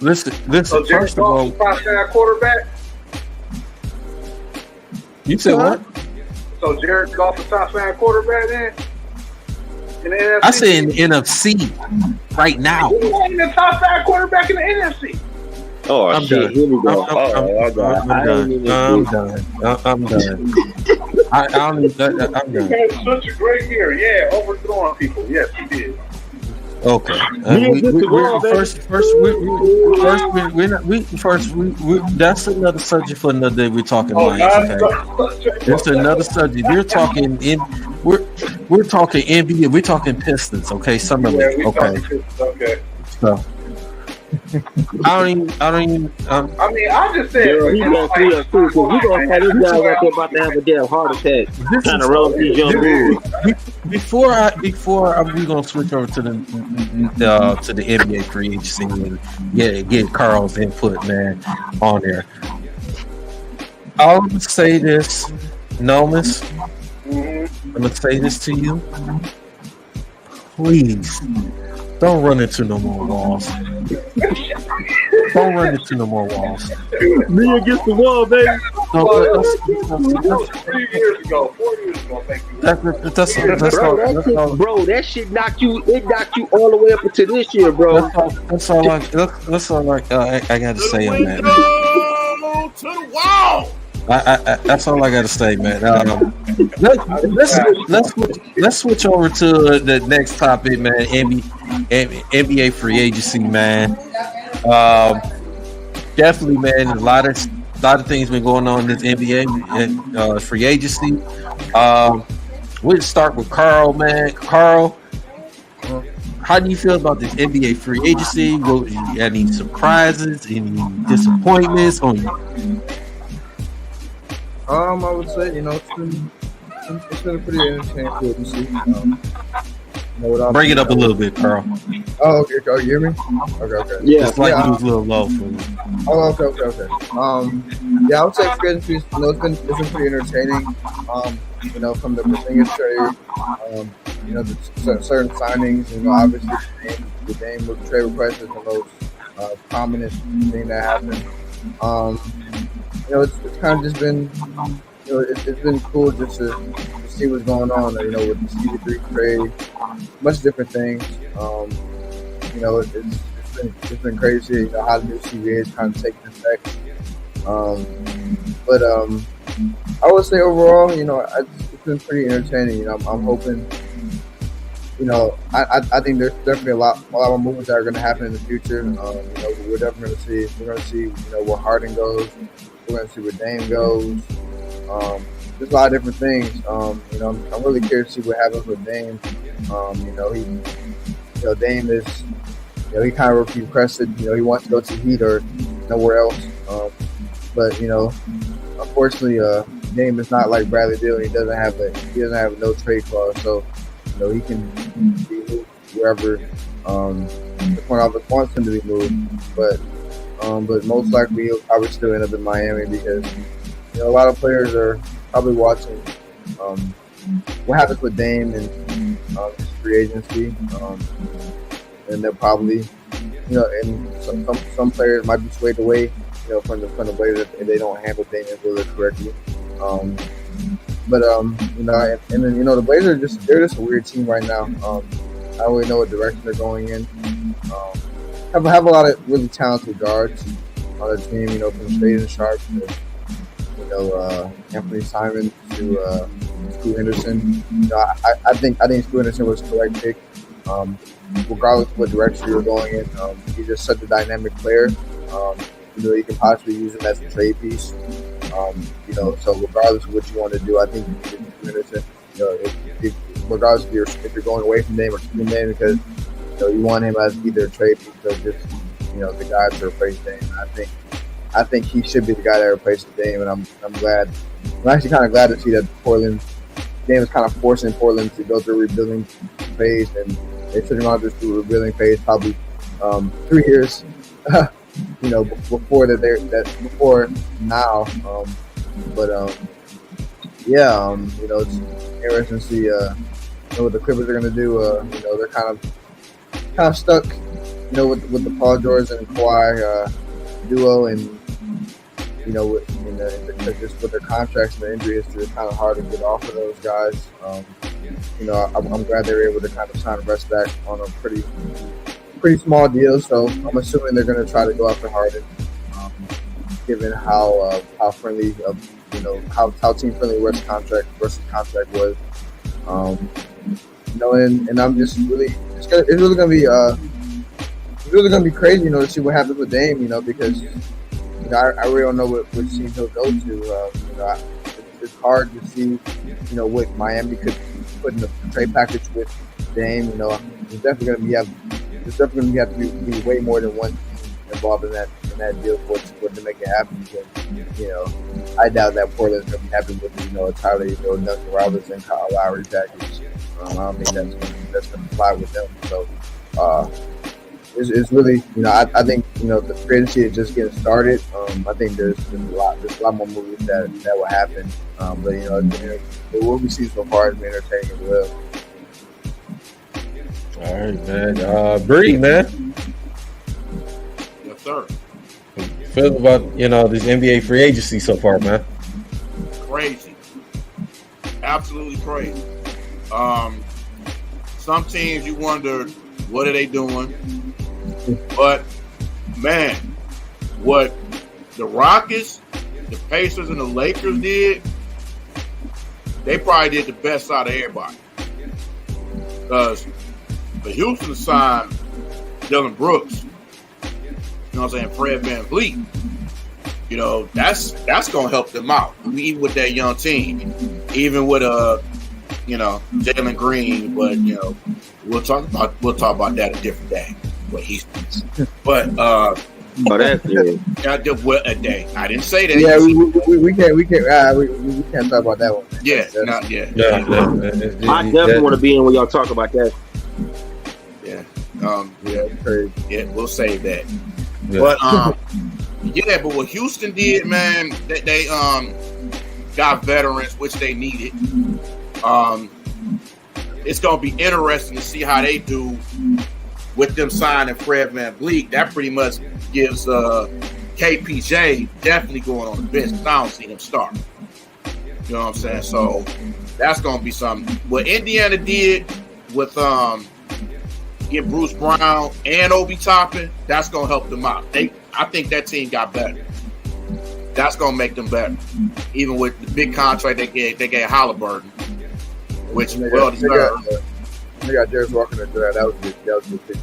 B: Listen.
G: So
B: First of all,
G: quarterback.
B: You said what?
G: So Jared Goff is top 5 quarterback then? In the NFC?
B: I said in the NFC right now.
G: He ain't the top 5 quarterback in the NFC.
C: Oh,
B: I'm
C: shit.
B: done.
C: Here we go.
B: I'm done. I don't even. I'm done.
G: He had such a great year. Yeah, overthrowing people. Yes, he did.
B: Okay. That's another subject for another day. We're talking Lions. Okay? That's another subject. We're talking NBA. We're talking Pistons. Okay, summer league. Okay.
G: Okay.
B: So. I
G: just said.
C: Girl, he got 3 or 2 because we gonna have this guy right there about to have a damn heart attack. Trying to roll these young boys.
B: Before we gonna switch over to the NBA free agency and get Carl's input, man, on there. I'll say this, Nomis. I'm gonna say this to you. Please don't run into no more walls. Don't run into no more walls.
C: Me against the wall, baby.
G: No, 4 years ago, thank you.
C: Bro, that shit knocked you all the way up into this year, bro.
B: That's all I gotta say on that.
E: To the wall.
B: That's all I gotta say, man. Let's switch over to the next topic, man. NBA free agency, man. Definitely, man. A lot of A lot of things been going on in this NBA and free agency. We'll start with Carl, man. Carl, how do you feel about this NBA free agency? Any surprises? Any disappointments?
D: I would say, it's been a pretty entertaining free agency.
B: Bring it up a little bit, Carl.
D: Oh, okay. Oh, you hear me? Okay.
B: Yeah, it's like it was a little low for me.
D: Oh, okay. Yeah, I would say free agency, it's been pretty entertaining. From the Porzingis trade, the certain signings, obviously the Dame with trade request is the most prominent thing that happened. It's kind of just been, it's been cool just to see what's going on, with the CA3 trade, much different things. It's been crazy, how the new CBA is kind of taking effect. But I would say overall, it's been pretty entertaining. I'm hoping, I think there's definitely a lot more movements that are going to happen in the future. We're definitely going to see, where Harden goes. We're going to see where Dame goes. There's a lot of different things. I'm really curious to see what happens with Dame. Dame is, he kind of requested, he wants to go to Heat or nowhere else. But unfortunately, Dame is not like Bradley Beal. He doesn't have a no trade clause, so he can be moved wherever the front office wants him to be moved. But most likely he'll probably still end up in Miami because a lot of players are probably watching what happens with Dame and his free agency, and they'll probably and some players might be swayed away from the Blazers if they don't handle Dame correctly. And then the Blazers they're just a weird team right now. I don't really know what direction they're going in. Have a lot of really talented guards on the team. From Shaden Sharp to Anthony Simon to Scoot Henderson. I think Scoot Henderson was the correct pick. Regardless of what direction you're going in, he's just such a dynamic player. You can possibly use him as a trade piece. So regardless of what you want to do, I think regardless if you're going away from Dame or keeping Dame because you want him as either a trade piece or just the guy to replace Dame. I think he should be the guy that replaces Dame, and I'm glad. I'm actually kind of glad to see that Dame is kind of forcing Portland to go through a rebuilding phase, and they should have gone through a rebuilding phase probably 3 years. Before before now. It's interesting to see what the Clippers are going to do. They're kind of stuck, with the Paul George and Kawhi duo, and just with their contracts and their injuries, it's kind of hard to get off of those guys. I'm glad they were able to kind of sign Russ back on a pretty small deal, so I'm assuming they're going to try to go after Harden, given how friendly how team friendly Russ's contract was. And I'm just really it's really going to be crazy, to see what happens with Dame, because I really don't know which team he'll go to. It's hard to see what Miami could put in the trade package with Dame. There's definitely going to have to be way more than one team involved in that deal for to make it happen. Because, I doubt that Portland's going to be happy with a Tyler Duncan Robertson and Kyle Lowry package. I don't think that's going to fly with them. So it's really I think the free agency is just getting started. I think there's a lot more moves that will happen. But what we see so far has been entertaining as well.
B: All right, man. Bree, man.
E: Yes, sir.
B: Feel about this NBA free agency so far, man?
E: Crazy, absolutely crazy. Some teams you wonder what are they doing, but man, what the Rockets, the Pacers, and the Lakers did, they probably did the best out of everybody. Because the Houston signed Dylan Brooks, Fred VanVleet. You know, that's gonna help them out, even with that young team, even with Jalen Green. But we'll talk about that a different day. What he's, but
C: that's good.
E: A day. I didn't say that.
D: Yeah, we can't talk about that one.
E: Yeah, not yet.
C: I definitely want to be in when y'all talk about that.
E: Yeah.
D: Yeah,
E: We'll save that.
B: Yeah.
E: But but what Houston did, man, they got veterans, which they needed. It's gonna be interesting to see how they do with them signing Fred VanVleet. That pretty much gives KPJ definitely going on the bench. I don't see him start. You know what I'm saying? So that's gonna be something. What Indiana did with get Bruce Brown and Obi Toppin, that's gonna help them out. I think that team got better. That's gonna make them better, even with the big contract they gave Halliburton, which well deserved.
D: They got Darius Walker to do that. That was good pick.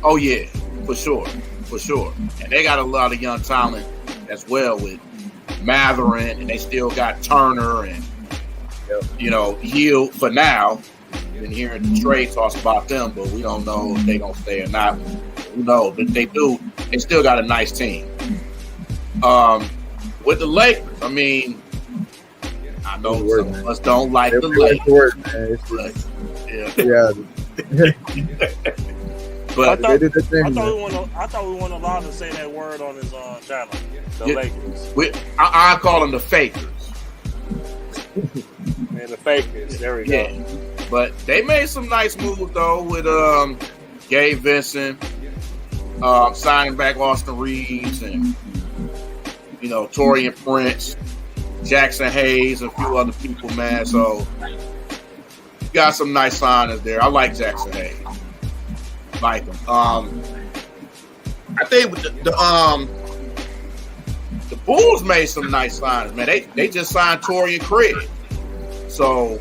E: Oh yeah, for sure. And they got a lot of young talent as well with Matherin, and they still got Turner and Hill for now. Been hearing the trade talks about them, but we don't know if they gonna stay or not. Who knows? But they do. They still got a nice team. With the Lakers, I mean, I know some of us don't like the Lakers. But
F: I thought we weren't allowed to say that word on his channel. The Lakers.
E: I call them the Fakers.
F: Man, the Fakers. There we go.
E: But they made some nice moves though with Gabe Vincent, signing back Austin Reeves, and Torian Prince, Jackson Hayes, a few other people, man. So got some nice signings there. I like Jackson Hayes. Like him. I think the Bulls made some nice signings, man. They just signed Torian Craig. So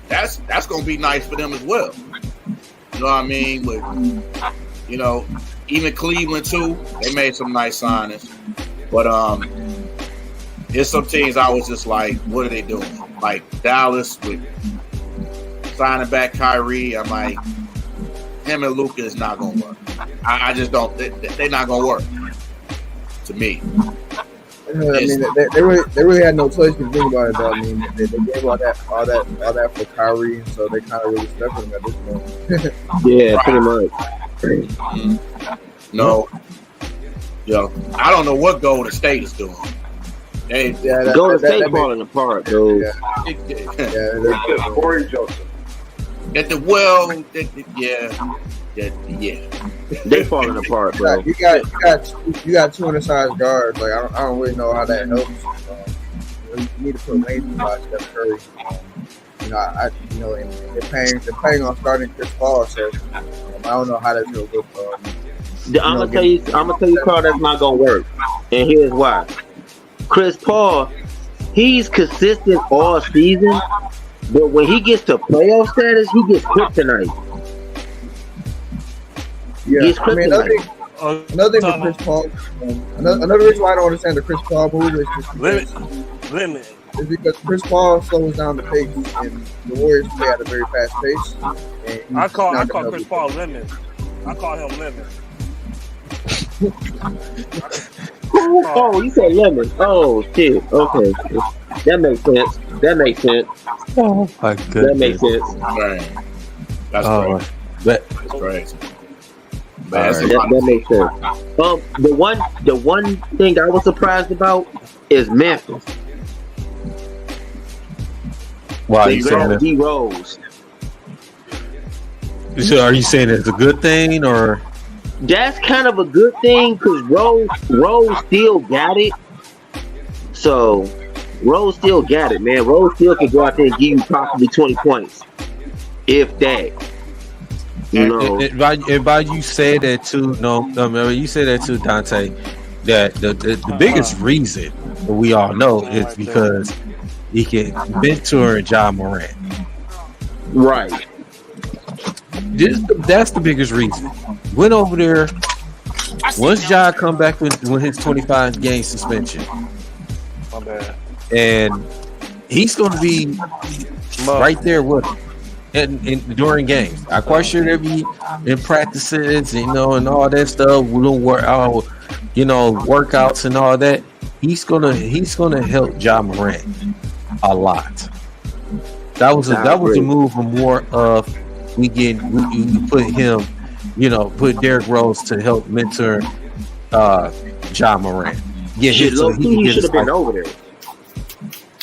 E: that's gonna be nice for them as well. You know what I mean? With even Cleveland too, they made some nice signings. But there's some teams I was just like, what are they doing? Like Dallas with signing back Kyrie, I'm like, him and Luka is not gonna work. I just don't. They're not gonna work to me.
D: I mean, they really had no choice to think about it. Though. I mean, they gave all that for Kyrie, and so they kind of really stuck with him at this point.
C: Yeah, pretty much.
E: No, I don't know what Golden State is doing.
C: Golden State falling apart, dude.
G: Corey Joseph.
C: They falling apart, bro.
D: You got two undersized guards. Like I don't really know how that helps. You need to put Wayne by Steph Curry. And they're paying on starting Chris Paul. So I don't know how that's gonna look.
C: I'm gonna tell you, Carl, that's not gonna work, and here's why. Chris Paul, he's consistent all season, but when he gets to playoff status, he gets kryptonite.
D: Yeah, I mean, another thing with Chris Paul. Another reason why I don't understand the Chris Paul move is just
F: limit.
D: Is because Chris Paul slows down the pace, and the Warriors play at a very fast pace. And
F: I call Chris Paul limit. I call him limit.
C: Oh, you said lemon. Oh shit. Okay, that makes sense.
B: Oh my goodness.
C: That makes sense.
E: Right. That's crazy.
C: That makes sense. The one thing I was surprised about is Memphis.
B: Why
C: they grabbed D Rose.
B: So are you saying it's a good thing or?
C: That's kind of a good thing because Rose still got it. So Rose still got it, man. Rose still can go out there and give you possibly 20 points, if that.
B: And by you say that too, you say that too, Dante. That the biggest reason we all know is because he can mentor Ja Morant.
C: Right.
B: That's the biggest reason. Went over there, Once Ja come back with his 25 game suspension,
F: My bad.
B: and he's going to be right there with him during games. I'm quite sure they'll be in practices, and all that stuff. We don't work out, workouts and all that. He's gonna help Ja Morant a lot. That was a move of more of we put him, put Derrick Rose to help mentor Ja Morant.
C: He should have been over there.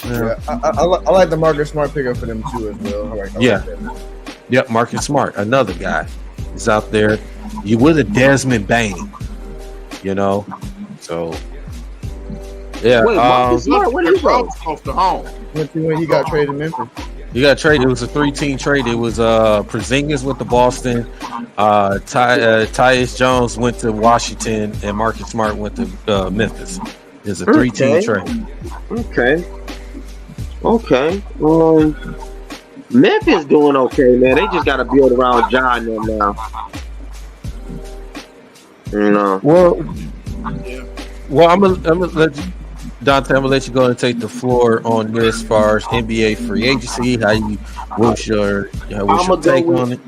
D: Yeah, I like the Marcus Smart pickup for them too as well. I like that.
B: Yep, Marcus Smart, another guy is out there. You with a Desmond Bain, so yeah.
C: Wait, Marcus Smart, where did he go?
E: Close to home.
D: When he got traded to Memphis.
B: You got traded. It was a 3-team trade. It was Porzingis went to Boston, Tyus Jones went to Washington, and Marcus Smart went to Memphis. It's a 3-team trade.
C: Okay. Memphis doing okay, man. They just got to build around John them now.
B: Well, I'm gonna let you, Dante. I'm gonna let you go and take the floor on this as far as NBA free agency. What's your take on it?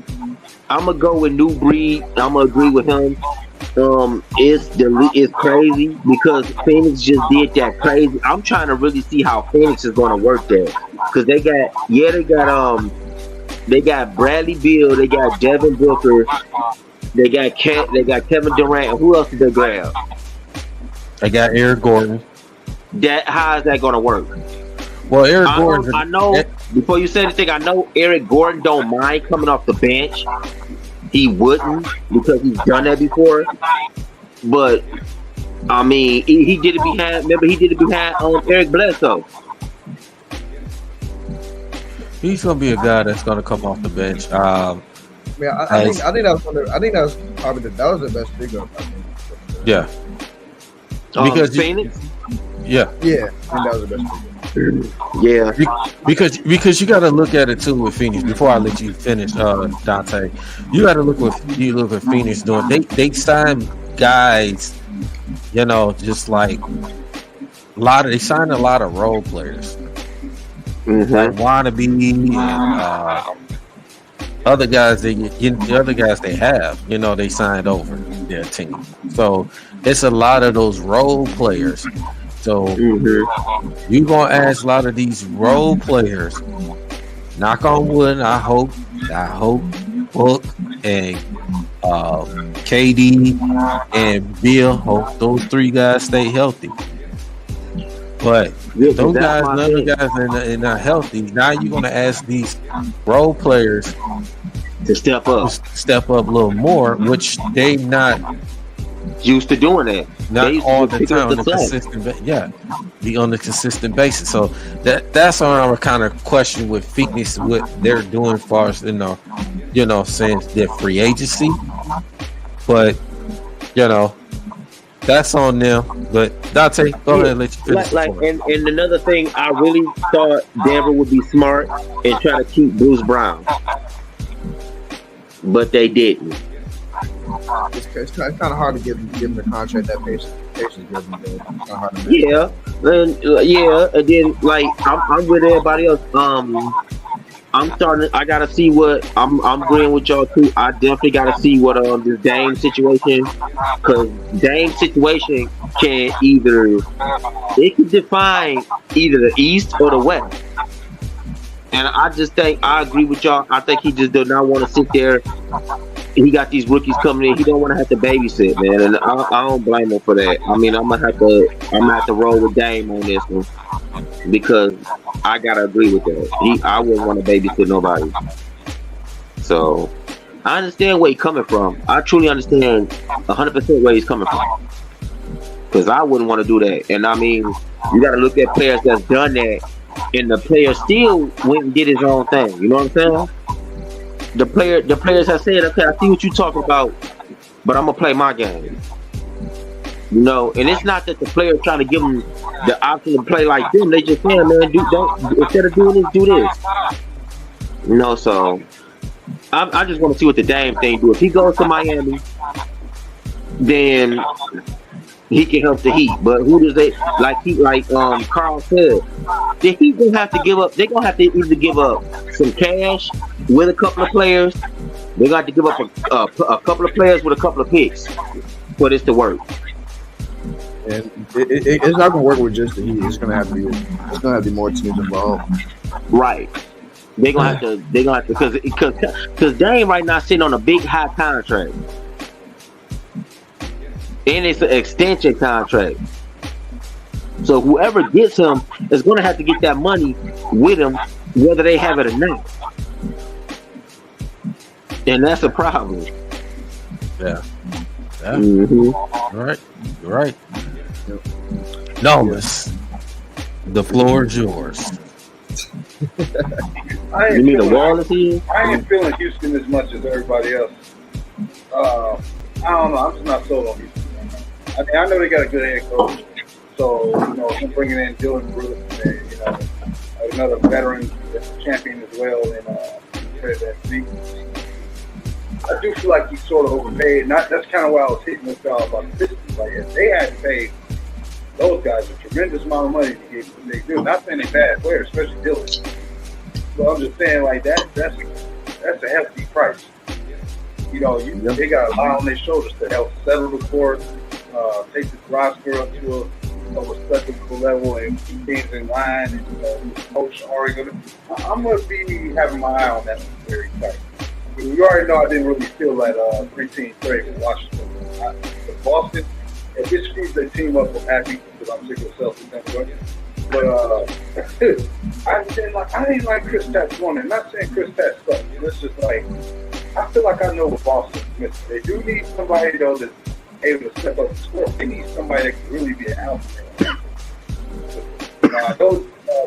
C: I'm gonna go with New Breed. I'm gonna agree with him. It's crazy because Phoenix just did that crazy. I'm trying to really see how Phoenix is gonna work there because they got Bradley Beal, they got Devin Booker, they got Kevin Durant. And who else did they grab?
B: They got Eric Gordon.
C: How is that gonna work?
B: Well, Eric Gordon.
C: I know. Before you say anything, I know Eric Gordon don't mind coming off the bench. He wouldn't because he's done that before. But I mean, he did it behind. Remember, he did it behind Eric Bledsoe.
B: He's gonna be a guy that's gonna come off the bench.
D: I think that was probably the best pickup. I think.
B: Yeah. Because
C: Phoenix.
B: Yeah.
D: I think that was the best pickup.
C: Yeah,
B: because you got to look at it too with Phoenix. Before I let you finish, Dante, you got to look what Phoenix doing. They signed guys, just like they signed a lot of role players, like Wannabe and other guys. The other guys they have, they signed over their team. So it's a lot of those role players. So you're gonna ask a lot of these role players. Knock on wood. I hope Book and KD and Bill. Hope those three guys stay healthy. But those guys, other guys, are not healthy. Now you're gonna ask these role players
C: to step up
B: a little more, which they not
C: used to doing that.
B: Not all the time on a consistent be on a consistent basis. So that's on our kind of question with Phoenix, what they're doing as far as saying their free agency. But that's on them. But Dante, go ahead and let you finish.
C: And another thing, I really thought Denver would be smart and try to keep Bruce Brown, but they didn't.
D: It's kind of hard to give him the contract that Pacers give him. It's kind of hard to
C: and then I'm with everybody else. I gotta see what I'm agreeing with y'all too. I definitely gotta see what this Dame situation, because Dame situation can define either the East or the West. And I just think I agree with y'all. I think he just does not want to sit there. He got these rookies coming in. He don't want to have to babysit, man. And I don't blame him for that. I mean, I'm gonna have to roll with Dame on this one because I gotta agree with that. I wouldn't want to babysit nobody. So I understand where he's coming from. I truly understand 100% where he's coming from, because I wouldn't want to do that. And I mean, you got to look at players that's done that, and the player still went and did his own thing. You know what I'm saying? The players have said, okay, I see what you're talking about, but I'm gonna play my game. And it's not that the players trying to give them the option to play like them. They just saying, man, instead of doing this, do this. So I just want to see what the Dame thing do. If he goes to Miami, then he can help the Heat. But who does they like Carl said, the Heat gonna have to give up. They're gonna have to either give up some cash with a couple of players. They got to give up a couple of players with a couple of picks for this to work.
D: And it's not gonna work with just the Heat. It's gonna have to be more teams involved.
C: Right. They're gonna have to because Dame right now sitting on a big high contract. And it's an extension contract. So whoever gets him is going to have to get that money with him, whether they have it or not. And that's a problem.
B: Yeah.
C: Mm-hmm.
B: Right. Nomus, the floor is yours.
C: You mean the wall is here?
G: I ain't feeling Houston as much as everybody else. I don't know. I'm just not sold on Houston. I mean, I know they got a good head coach, so him bringing in Dylan Brooks and another veteran champion as well, and that seat. I do feel like he's sort of overpaid. That's kind of why I was hitting this guy about the Pistons. Like, if they had to pay those guys a tremendous amount of money to get what they do. Not saying they're bad players, especially Dylan. So I'm just saying, like that's a hefty price. They got a lot on their shoulders to help settle the court. Take this roster up to a respectable level and keep things in line. And coach Oregon, I'm going to be having my eye on that one very tight. You already know I didn't really feel that 3-team trade with Washington. With Boston, if this screws their team up, I'm happy because I'm sick of Celtics anyway. But I didn't like Chris Tatt's woman. Not saying Chris Tatt sucks. It's just like I feel like I know what Boston's missing. They do need somebody though that's able to step up the score. They need somebody that can really be an alpha. I know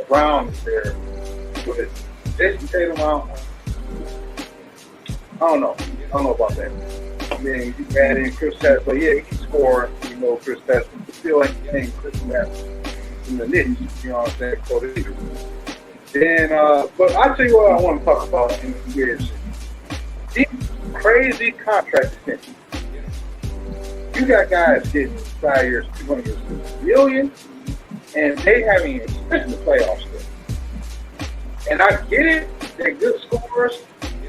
G: Brown is there, but Jason Tatum out. I don't know about that. I mean, you add in Chris Tatt, but yeah, he can score. Chris Tatt still ain't the same Chris Tatt in the Knicks. You know what I'm saying? So then, but I'll tell you what I want to talk about in the years. These crazy contract extensions. You got guys getting 5 years, $200 million, and they haven't even spent the playoffs yet. And I get it; they're good scorers.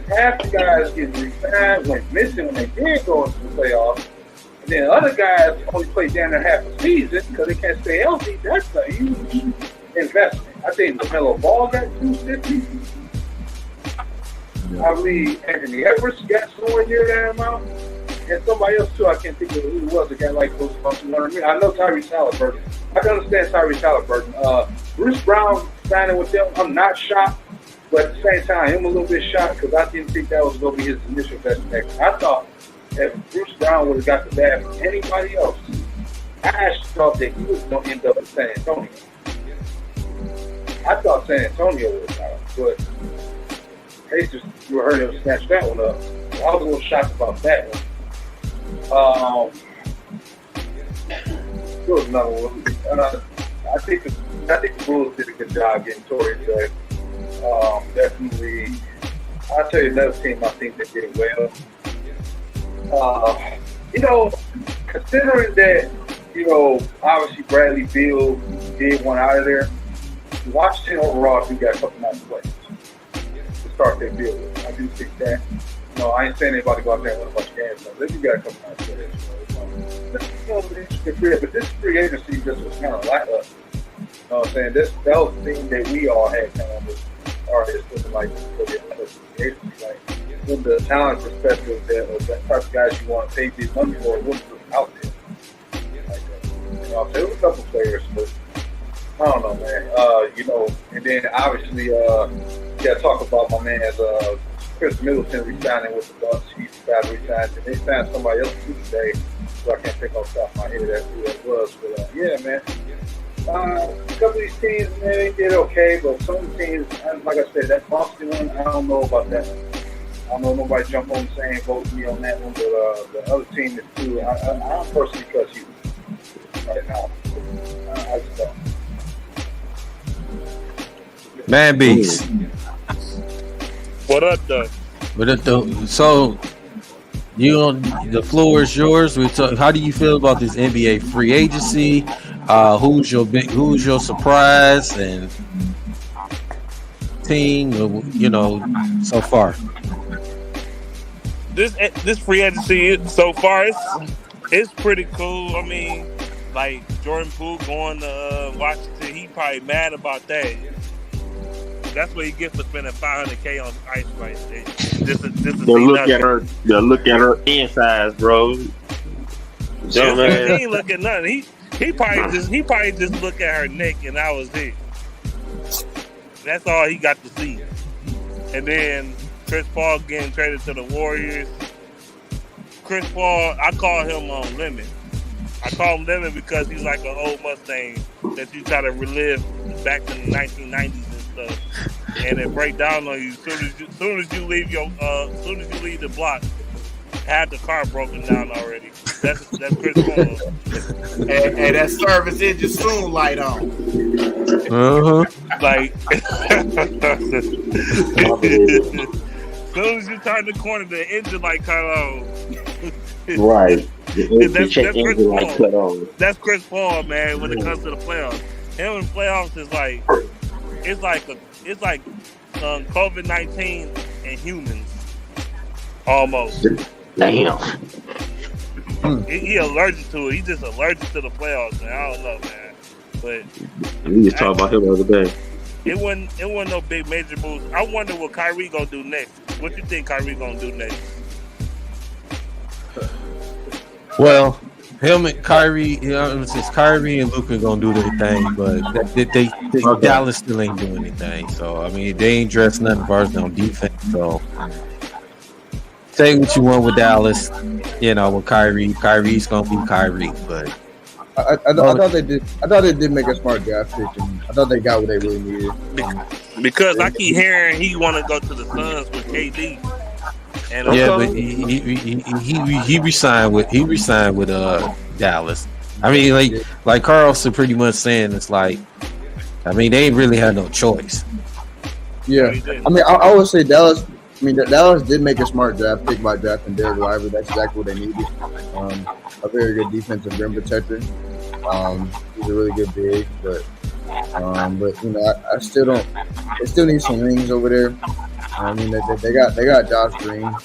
G: Half the guys get re-signed, went missing when they did go into the playoffs, and then other guys only play down there half a season because they can't stay healthy. That's a huge investment. I think LaMelo Ball got $250. I believe Anthony Edwards got somewhere near that amount. And somebody else too, I can't think of who it was, a guy like those about $200 million. I know Tyrese Halliburton. I can understand Tyrese Halliburton. Bruce Brown signing with them, I'm not shocked, but at the same time, I'm a little bit shocked because I didn't think that was going to be his initial destination. I thought if Bruce Brown would have got the bag from anybody else, I actually thought that he was going to end up in San Antonio. I thought San Antonio would have got him, but Pacers, you heard him snatch that one up. So I was a little shocked about that one. There was another one. I think the Bulls did a good job getting Torrey back. Definitely, I'll tell you another team I think they did well. Considering that, obviously Bradley Beal did one out of there, Washington overall, we got a couple nice players to start their build with. I do think that. I ain't saying anybody go out there and win a bunch of games, but they do got a couple nice players. But this free agency just was kind of lackluster. You know what I'm saying? That was the thing that we all had kind of with our history, like for the free agency. Like, from the talent perspective, that type of guys you want to pay big money for, wasn't really out there. Like that. So there was a couple players, but I don't know, man. And then obviously, you got to talk about my man's Chris Middleton resigning with the Bucks. He's got to resign, and they signed somebody else too today, so I can't think off the top of my head who that was. But yeah, man. A couple of these teams, man, they did okay, but some of the teams, like I said, that Boston one, I don't know about that one. I don't know nobody jump on the same boat with me on that one, but the other team is too. I don't personally trust you right now. I just don't.
B: Man Beast.
F: What up, though?
B: So The floor is yours. How do you feel about this NBA free agency? Who's your surprise and team? So far.
F: This free agency so far it's pretty cool. I mean, like Jordan Poole going to Washington, he probably mad about that. That's what he gets for spending $500K on ice right there.
C: They'll look at her insides, bro.
F: He ain't look at nothing. He probably just look at her neck and that was it. That's all he got to see. And then Chris Paul getting traded to the Warriors. Chris Paul, I call him Lemon. I call him Lemon because he's like an old Mustang that you try to relive back in the 1990s and stuff, and it break down on you soon as you leave the block. Had the car broken down already. That's Chris Paul.
E: Hey, that service engine soon light on.
F: Like, soon as you turn the corner, the engine light cut on.
C: Right.
F: That's Chris Paul. That's Chris Paul, man. When it comes to the playoffs, him in the playoffs is like it's like COVID-19 and humans almost.
C: Damn.
F: He allergic to it. He's just allergic to the playoffs, man. I don't know, man. But
C: we just talked about him the other day.
F: It wasn't no big major moves. I wonder what Kyrie gonna do next. What you think Kyrie gonna do next?
B: Well, him and Kyrie, since Kyrie and Luka gonna do their thing, but they Dallas still ain't doing anything. So I mean, they ain't dressed nothing as far as on defense. So say what you want with Dallas, with Kyrie. Kyrie's gonna be Kyrie, but
D: I thought they did. I thought they did make a smart draft pick, and I thought they got what they really needed.
F: Because I keep hearing he want to go to the Suns with KD. And
B: but he resigned with Dallas. I mean, like Carlson pretty much saying it's like, I mean, they ain't really had no choice.
D: Yeah, I mean, I would say Dallas. I mean, Dallas did make a smart draft pick by drafting Derek Lively. That's exactly what they needed. A very good defensive rim protector. He's a really good big, but I still don't. They still need some wings over there. I mean, they got Josh Green.
C: All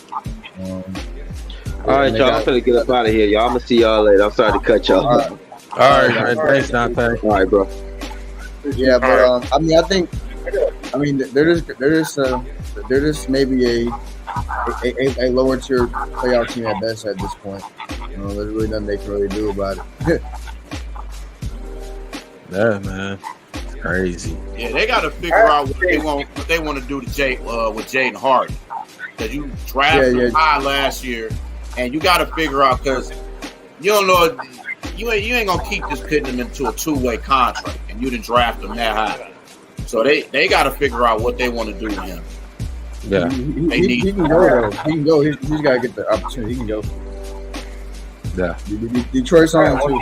C: right, y'all. I'm finna get up out of here, y'all. I'm gonna see y'all later. I'm sorry to cut y'all.
B: All right. Thanks, Dante.
C: All right, bro.
D: Yeah, but I mean, they're just maybe a lower tier playoff team at best at this point. There's really nothing they can really do about it.
B: Yeah, man. Crazy.
E: Yeah, they got to figure out what they want to do to with Jaden Harden. Because you drafted him high last year, and you got to figure out because you don't know you ain't gonna keep just putting him into a two-way contract, and you didn't draft him that high. So they got to figure out what they want to do with him.
B: Yeah,
D: he can go. He can go. He's got to get the opportunity. He can go.
B: Yeah.
D: Detroit's on too.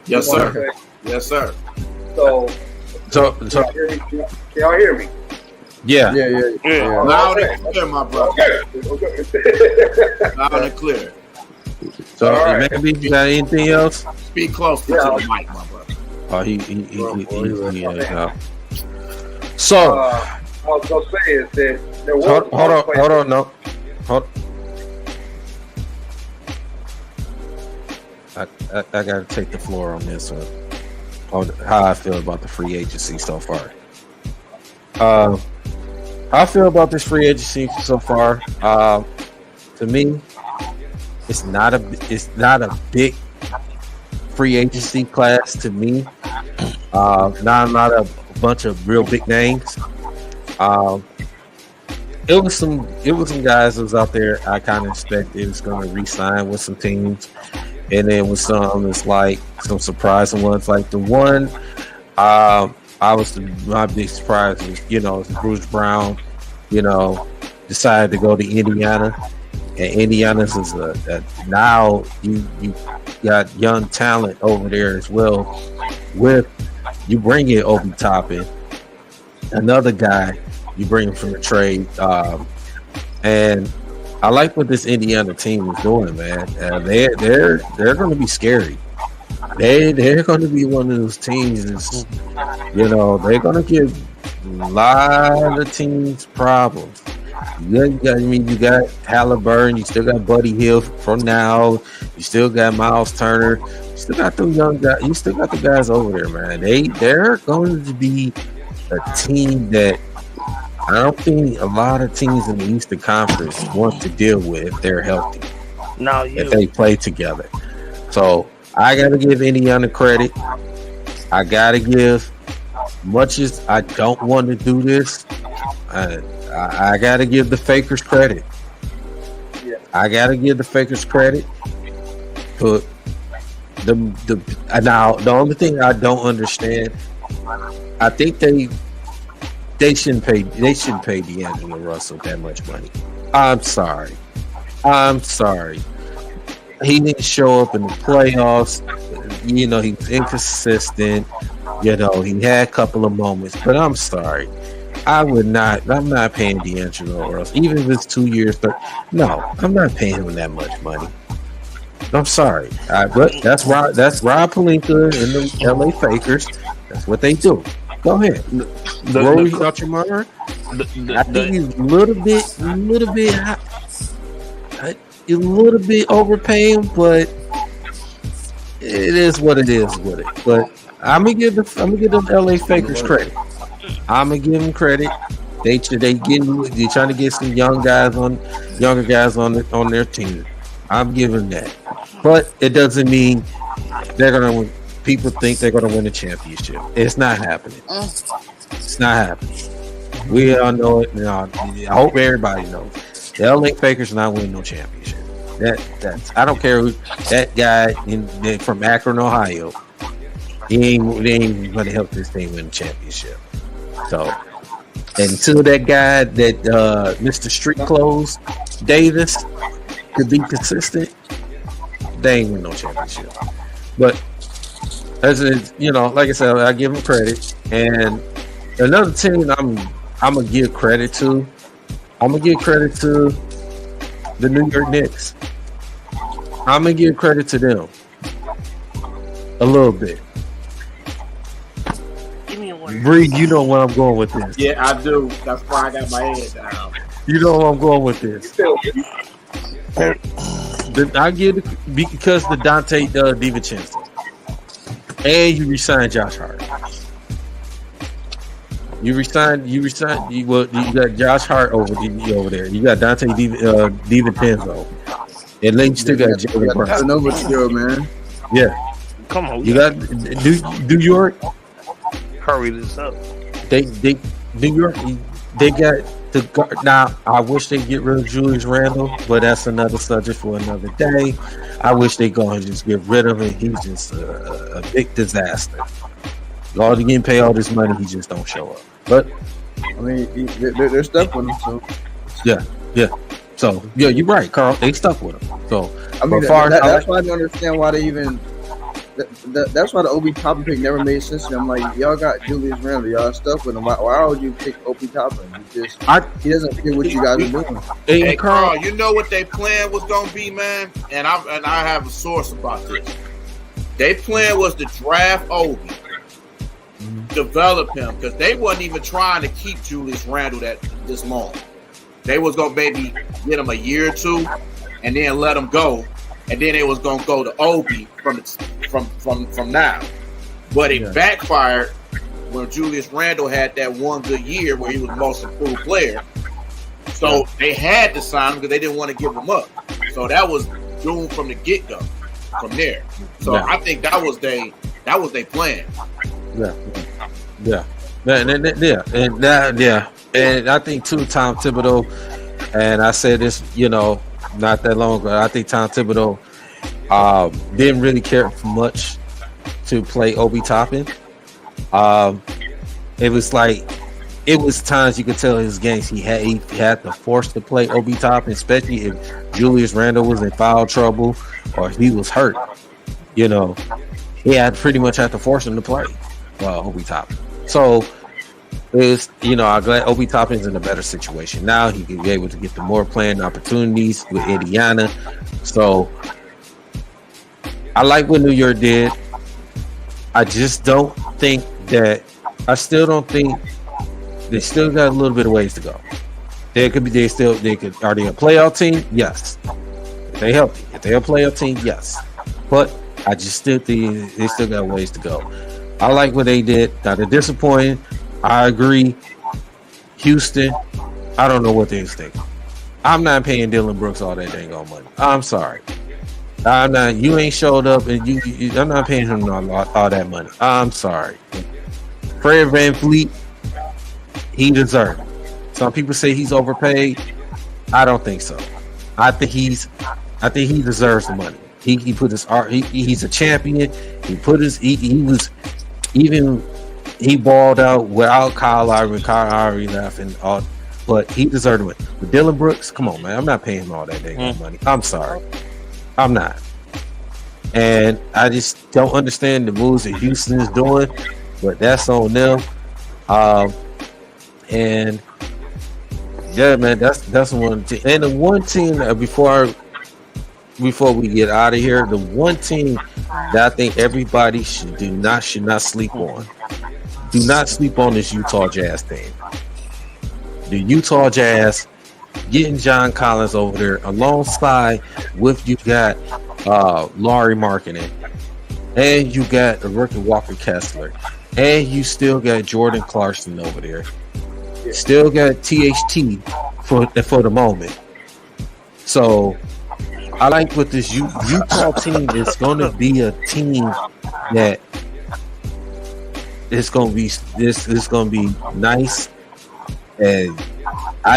E: Yes, sir. Yes, sir.
G: So can y'all hear me?
B: Yeah.
E: Loud and clear, my brother. Loud and clear.
B: So maybe you got anything else?
E: Speak close to the mic, my brother.
B: Oh, he So
G: I was gonna say is that there was
B: hold on, no. I gotta take the floor on this one. On how I feel about the free agency so far. How I feel about this free agency so far. To me, it's not a big free agency class to me. Not a bunch of real big names. It was some guys that was out there I kind of expected was going to re-sign with some teams. And then with some, it's like some surprising ones. Like the one, my big surprise was, Bruce Brown, decided to go to Indiana. And Indiana's is now you got young talent over there as well. With you bring in Obi Toppin, another guy you bring him from the trade, and I like what this Indiana team is doing, man. They're going to be scary. They're going to be one of those teams. You know, they're going to give a lot of teams problems. You got Halliburton. You still got Buddy Hield from now. You still got Miles Turner. You still got the young guys. You still got the guys over there, man. They're going to be a team that I don't think a lot of teams in the Eastern Conference want to deal with if they're healthy.
F: No,
B: if they play together. So I got to give Indiana credit. I got to give, much as I don't want to do this, I got to give the fakers credit. I got to give the fakers credit. But now the only thing I don't understand, I think they shouldn't pay D'Angelo Russell that much money. I'm sorry. He didn't show up in the playoffs. You know, he's inconsistent. You know, he had a couple of moments, but I'm sorry. I'm not paying D'Angelo Russell, even if it's 2 years. But no, I'm not paying him that much money. I'm sorry. But that's Rob Pelinka and the LA Fakers. That's what they do. Go ahead. Rory got your mind. I think he's a little bit overpaying, but it is what it is with it. But I'm gonna give them LA Fakers credit. I'm gonna give them credit. They're trying to get some younger guys on their team. I'm giving that, but it doesn't mean they're gonna. People think they're gonna win a championship. It's not happening. It's not happening. We all know it. No, I hope everybody knows. The LA Fakers not winning no championship. That's I don't care who that guy from Akron, Ohio. They ain't gonna help this team win a championship. So until that guy that Mr. Street Clothes Davis could be consistent, they ain't win no championship. But as you know, like I said, I give him credit. And another team I'm gonna give credit to. I'm gonna give credit to the New York Knicks. I'm gonna give credit to them a little bit.
H: Give me a word.
B: Bree, you know where I'm going with this.
E: Yeah, I do. That's why I got my head down.
B: You know where I'm going with this. I give it because the Dante DiVincenzo. And you resigned Josh Hart. You got Josh Hart over there. You got Dante DiVincenzo. And then you still got Jalen Brunson.
D: Know what you do, man.
B: Yeah.
F: Come on.
B: You got New York.
F: Hurry this up.
B: New York. They got the now. I wish they get rid of Julius Randle, but that's another subject for another day. I wish they go and just get rid of him. He's just a big disaster. All he getting paid all this money, he just don't show up. But
D: I mean, they're stuck with him. So
B: yeah. So yeah, you're right, Carl. They stuck with him. So
D: I mean, that's why I don't understand why they even. That's why the Obi Toppin pick never made sense to me. I'm like, y'all got Julius Randle, y'all stuck with him. Why would you pick Obi Toppin? He doesn't fit what you guys are doing.
E: Hey, Carl, you know what their plan was gonna be, man? And I have a source about this. Their plan was to draft Obi, develop him, because they wasn't even trying to keep Julius Randle this long. They was gonna maybe get him a year or two, and then let him go. And then it was gonna go to Obi from now, but it backfired when Julius Randle had that one good year where he was the most improved player. So they had to sign him because they didn't want to give him up. So that was doomed from the get go. From there, so I think that was their plan.
B: And I think too, Tom Thibodeau, and I said this, not that long ago. I think Tom Thibodeau didn't really care for much to play Obi Toppin. It was times you could tell his games he had to force to play Obi Toppin, especially if Julius Randle was in foul trouble or if he was hurt. He had pretty much had to force him to play Obi Toppin. So is, I'm glad Obi Toppin's in a better situation now. He can be able to get the more playing opportunities with Indiana. So I like what New York did. I just don't think that. I still don't think they still got a little bit of ways to go. They could. Are they a playoff team? Yes. If they healthy. If they're a playoff team, yes. But I just still think they still got ways to go. I like what they did. Now they're disappointing. I agree. Houston, I don't know what they think. I'm not paying Dylan Brooks all that dang on money. I'm sorry. I'm not. You ain't showed up, and I'm not paying him all that money. I'm sorry. Fred VanVleet, he deserved it. Some people say he's overpaid. I don't think so. I think he deserves the money. He put his art. He's a champion. He balled out without Kyle Lowry. Kyle Lowry left and all, but he deserved it. But Dylan Brooks, come on, man. I'm not paying him all that dang money. I'm sorry. I'm not. And I just don't understand the moves that Houston is doing, but that's on them. And yeah, man, that's one team. And the one team before we get out of here, the one team that I think everybody should not sleep on. Do not sleep on this Utah Jazz team. The Utah Jazz getting John Collins over there alongside with you got Laurie Markkinen, and you got a rookie Walker Kessler, and you still got Jordan Clarkson over there. Still got THT for the moment. So I like what this Utah team is going to be, a team that it's going to be. This is going to be nice, and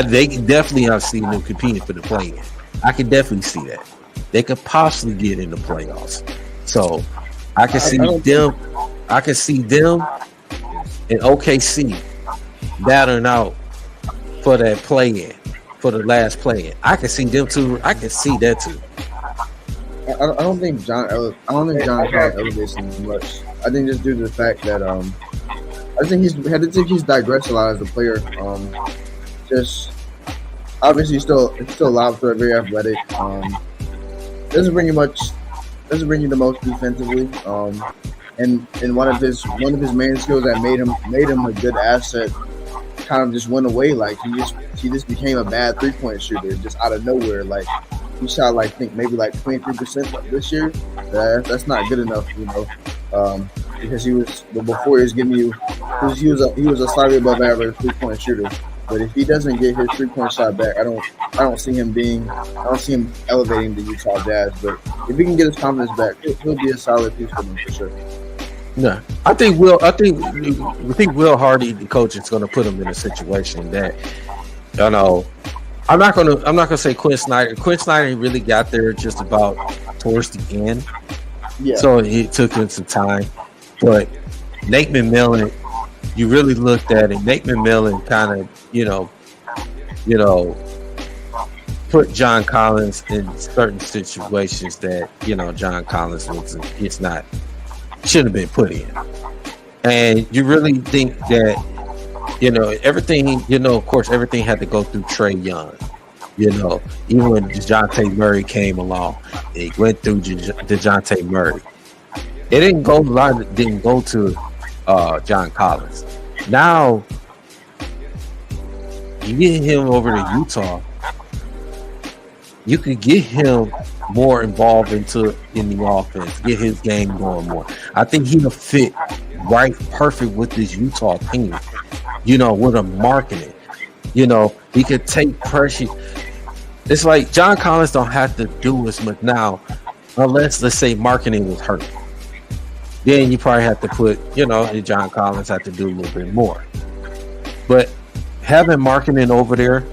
B: they can definitely have seen them competing for the play-in. I can definitely see that they could possibly get in the playoffs. So I can see them. I can see them in OKC battling out for that play-in, for the last play-in. I can see them too. I can see that too.
D: I don't think John Collins elevates him much. I think just due to the fact that I think he's digressed a lot as a player. Just obviously still loud for very athletic. Doesn't bring you the most defensively. And one of his main skills that made him a good asset kind of just went away. Like he just became a bad 3-point shooter just out of nowhere. Like he shot maybe 23% this year. That's not good enough, because before he was giving you he was a slightly above average 3-point shooter. But if he doesn't get his 3-point shot back, I don't see him elevating the Utah Jazz. But if he can get his confidence back, he'll be a solid piece for them for sure.
B: Yeah, I think Will Hardy, the coach, is going to put him in a situation that, I'm not gonna say Quinn Snyder. Quinn Snyder really got there just about towards the end. Yeah. So it took him some time. But Nate McMillan, you really looked at it. Nate McMillan kind of, put John Collins in certain situations that John Collins shouldn't have been put in. And you really think that everything, of course, everything had to go through Trae Young. Even when DeJounte Murray came along, it went through DeJounte Murray. It didn't go to John Collins. Now you get him over to Utah, you could get him more involved in the offense, get his game going more. I think he'll fit perfect with this Utah team. With a marketing. He could take pressure. It's like John Collins don't have to do as much now, unless, let's say, marketing was hurt. Then you probably have to put, John Collins have to do a little bit more. But having marketing over there,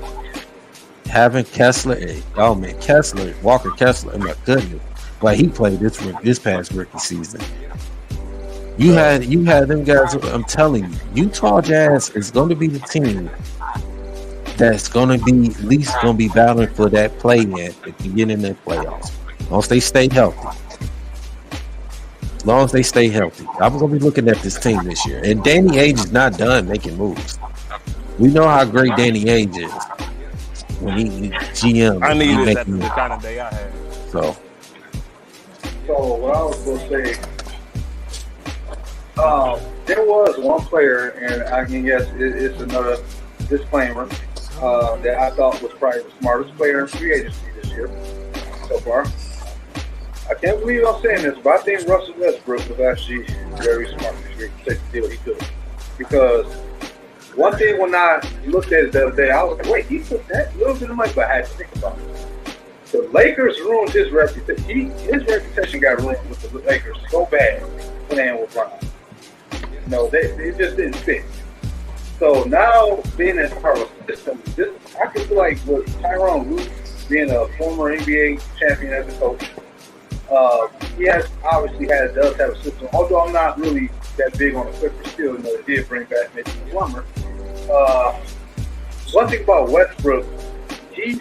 B: having Kessler, Walker Kessler, my goodness, like he played this past rookie season. You had them guys. I'm telling you, Utah Jazz is going to be the team that's going to be at least going to be battling for that play-in at the beginning of the playoffs. As long as they stay healthy. I'm going to be looking at this team this year. And Danny Ainge is not done making moves. We know how great Danny Ainge is when he GM.
F: I
B: he
F: needed that
B: making-
F: the kind of day I had.
B: So
G: So what I was going to say, there was one player, and I can guess it's another disclaimer that I thought was probably the smartest player in free agency this year so far. I can't believe I'm saying this, but I think Russell Westbrook was actually very smart this year to take the deal he took. Because one thing when I looked at it the other day, I was like, wait, he took that little bit of money, but I had to think about it. The Lakers ruined his reputation. His reputation got ruined with the Lakers so bad playing with Bron. No, they just didn't fit. So now being as part of a system, I could feel like with Tyronn Lue being a former NBA champion as a coach, he does have a system. Although I'm not really that big on the Clippers still, they did bring back Mitchell Plummer. One thing about Westbrook, he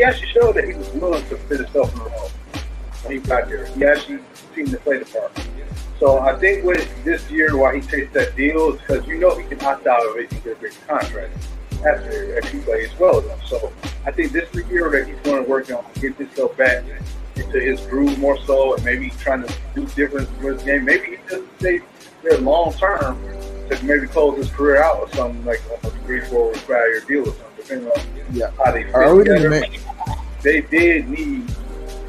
G: actually showed that he was willing to fit himself in the role when he got there. He actually seemed to play the part. So I think with this year, why he takes that deal is because he can opt out of it and get a big contract after he plays well enough. So I think this is the year that he's going to work on getting himself back into his groove more so, and maybe trying to do different with his game. Maybe he doesn't stay there long term to maybe close his career out with something like a 3-4 or 5-year deal or something. Depending on how they fit together.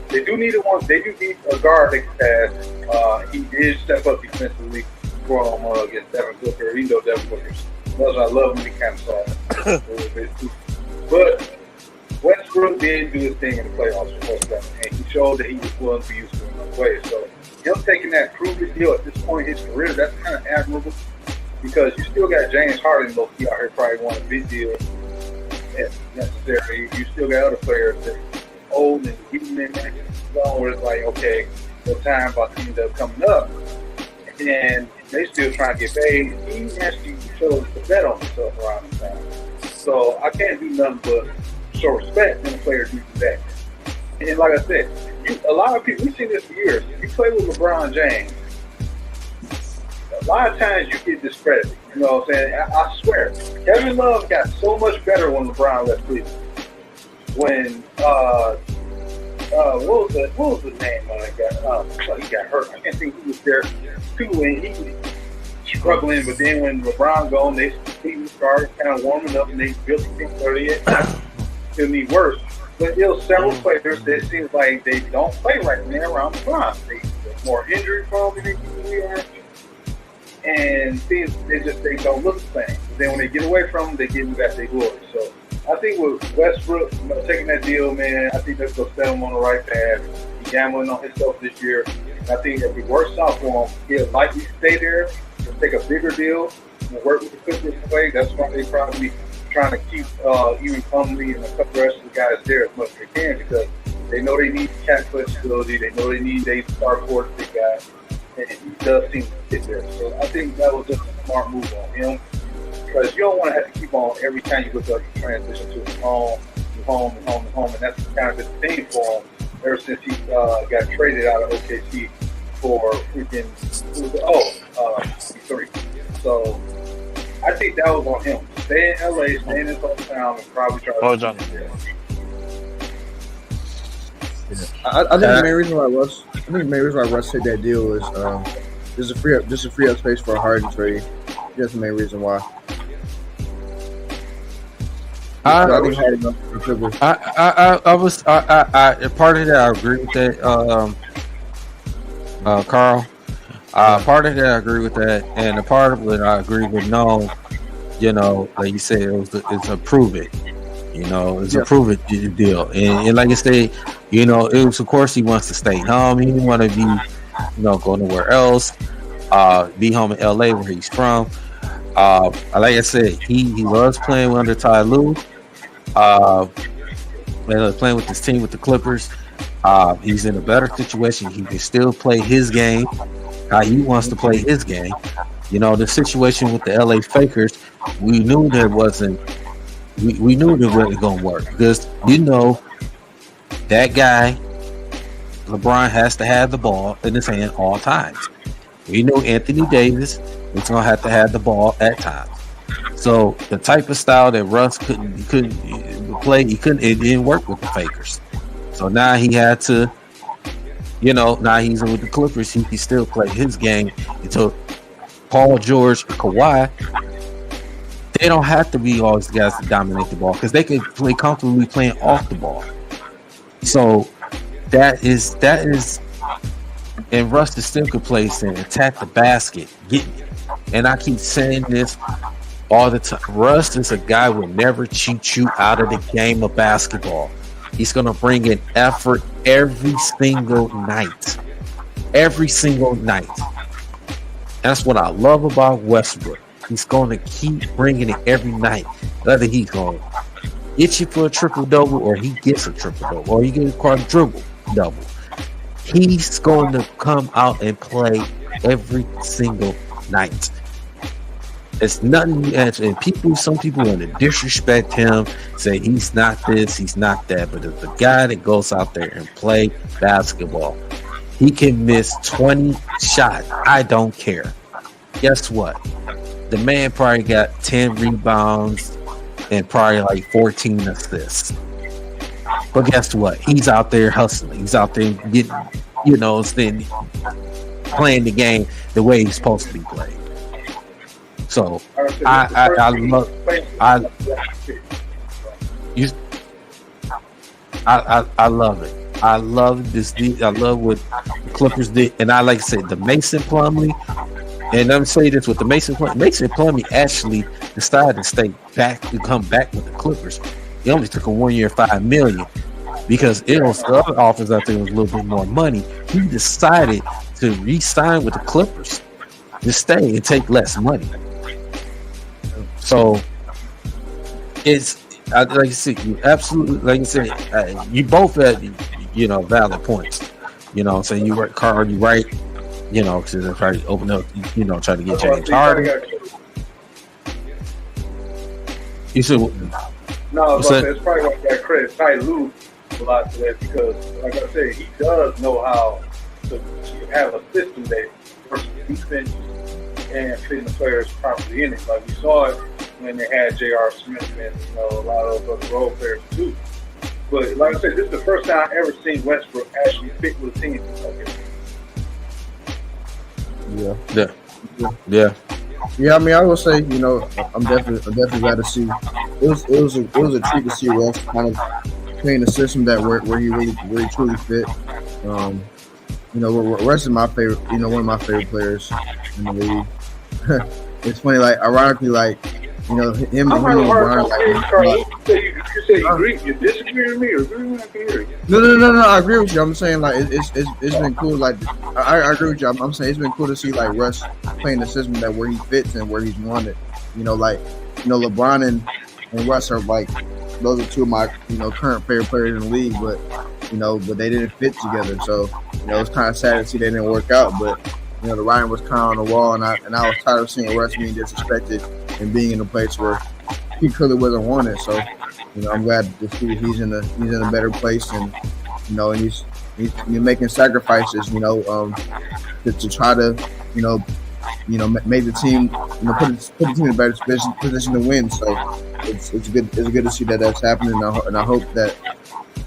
G: They do need a guard that can pass. He did step up defensively for him against Devin Booker. Even though Devin Booker's I love him, he kind of saw it a little bit too. But Westbrook did do his thing in the playoffs for most of them, and he showed that he was willing to be useful in those ways. So him taking that proven deal at this point in his career, that's kind of admirable because you still got James Harden low-key out here probably want a big deal. Necessary. You still got other players that are old and getting in that zone where it's like, okay, the time about to end up coming up, and they still trying to get paid. He actually chose to bet on himself around the time. So I can't do nothing but show respect when a player do that. And like I said, a lot of people, we've seen this for years. You play with LeBron James, a lot of times you get discredited. You know what I'm saying? I swear, Kevin Love got so much better when LeBron left Cleveland. When what was the name when he got hurt? I can't think who was there too, and he was struggling. But then when LeBron gone, they started kind of warming up, and they built the team where they still need worse. But there's several players that seems like they don't play right when they're around LeBron. They're more injury prone than they usually are. And things they don't look the same. But then when they get away from them, they give them back their glory. So I think with Westbrook taking that deal, man, I think that's going to set him on the right path. He's gambling on himself this year. And I think if it works out for him, he'll likely stay there and take a bigger deal and work with the Clippers to play. That's why they probably trying to keep even Plumlee and a couple of the rest of the guys there as much as they can because they know they need cap flexibility. They know they need a star force big guy. And he does seem to fit there. So I think that was just a smart move on him. Because you don't want to have to keep on every time you look up, you transition to home. And that's kind of the thing for him ever since he got traded out of OKC for freaking D3. So I think that was on him. Stay in LA, stay in his hometown, and probably try to get there.
D: I think the main reason why Russ hit that deal is just to free up space for a Harden trade. That's the main reason why.
B: I part of that I agree with that, Carl. Part of that I agree with that, and a part of it I agree with. No, like you said, it's a prove it. It's a prove it deal, and like I said, it was of course he wants to stay home. He didn't want to be, go nowhere else. Be home in LA where he's from. Like I said, he loves playing under Ty Lue. Playing with his team with the Clippers. He's in a better situation. He can still play his game how he wants to play his game. The situation with the LA Fakers, we knew that wasn't. We knew that wasn't going to work because that guy, LeBron, has to have the ball in his hand all times. We know Anthony Davis is going to have the ball at times. So the type of style that Russ couldn't play, it didn't work with the Fakers. So now he had to, now he's with the Clippers. He can still play his game. Until Paul George, Kawhi, they don't have to be all these guys to dominate the ball because they can play comfortably playing off the ball. So that is, and Russ still could play and attack the basket, get it. And I keep saying this all the time. Russ is a guy who will never cheat you out of the game of basketball. He's going to bring in effort every single night. Every single night. That's what I love about Westbrook. He's going to keep bringing it every night. Whether he's going to get you for a triple-double or he gets a triple-double or he gets a quadruple-double. He's going to come out and play every single night. It's nothing, and some people want to disrespect him, say he's not this, he's not that. But it's a guy that goes out there and play basketball. He can miss 20 shots. I don't care. Guess what? The man probably got 10 rebounds and probably like 14 assists. But guess what? He's out there hustling. He's out there getting, playing the game the way he's supposed to be played. So I love it. I love this. I love what the Clippers did, and I like to say the Mason Plumlee. And I'm saying this with the Mason Plumlee actually decided to come back with the Clippers. It only took him 1 year, $5 million, because it was the other offers out there was a little bit more money. He decided to re-sign with the Clippers to stay and take less money. So it's like I said, you absolutely, like I said, you both had valid points. So you right, Carl, you right. Because they're trying to open up, try to get James Harden. You said
G: no, it's probably like that credit Ty Lue a lot to that because, like I said, he does know how to have a system that works defense and fitting the players properly in it. Like we saw it when they had J.R. Smith and a lot of those other role players too. But like I said, this is the first time I've ever seen Westbrook actually fit with a team.
D: Yeah. I mean, I will say, I'm definitely glad to see. It was a treat to see Russ kind of playing a system that where he really truly fit. Russ is my favorite. One of my favorite players in the league. It's funny, like ironically, like him and LeBron.
G: You say you agree? You disagree with me, or agree with me?
D: No. I agree with you. I'm saying like it's been cool. Like I agree with you. I'm saying it's been cool to see like Russ playing the system that where he fits and where he's wanted. LeBron and Russ are like those are two of my current favorite players in the league, but they didn't fit together. So it's kind of sad to see they didn't work out. But the writing was kind of on the wall, and I was tired of seeing Russ being disrespected and being in a place where he clearly wasn't wanted. So I'm glad to see he's in a better place, and and he's making sacrifices, to try to make the team, put the team in a better position to win. So it's good to see that that's happening, and I hope that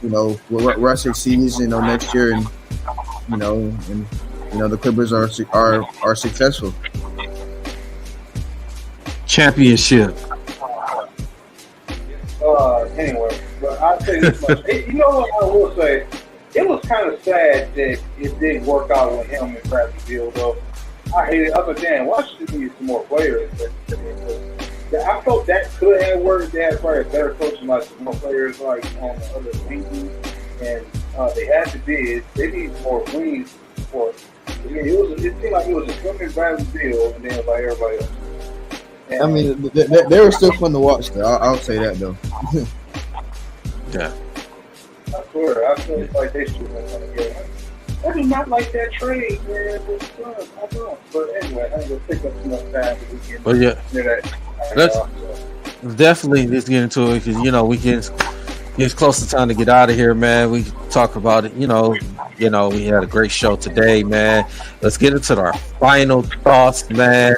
D: Russ succeeds next year, and the Clippers are successful.
B: Championship.
G: Anyway, but I'll say this much. You know what I will say? It was kind of sad that it didn't work out with him and Bradley Beal, though. I hate it. Other than Washington needs some more players. But I felt that could have worked. They had probably a better coach, like some more players like on the other wings, and they had to bid. They need more wings for it. I mean, it seemed like it was a swimming Bradley Beal, and then like everybody else. And,
D: I mean, they were still fun to watch, though. I'll say that, though.
B: Yeah.
G: I swear, I feel like they should have done it. I do not like that trade, man. With the Suns. I don't. But anyway, I ain't gonna take up too much time.
B: But yeah, let's definitely just get into it because we get close to time to get out of here, man. We talk about it. We had a great show today, man. Let's get into our final thoughts, man.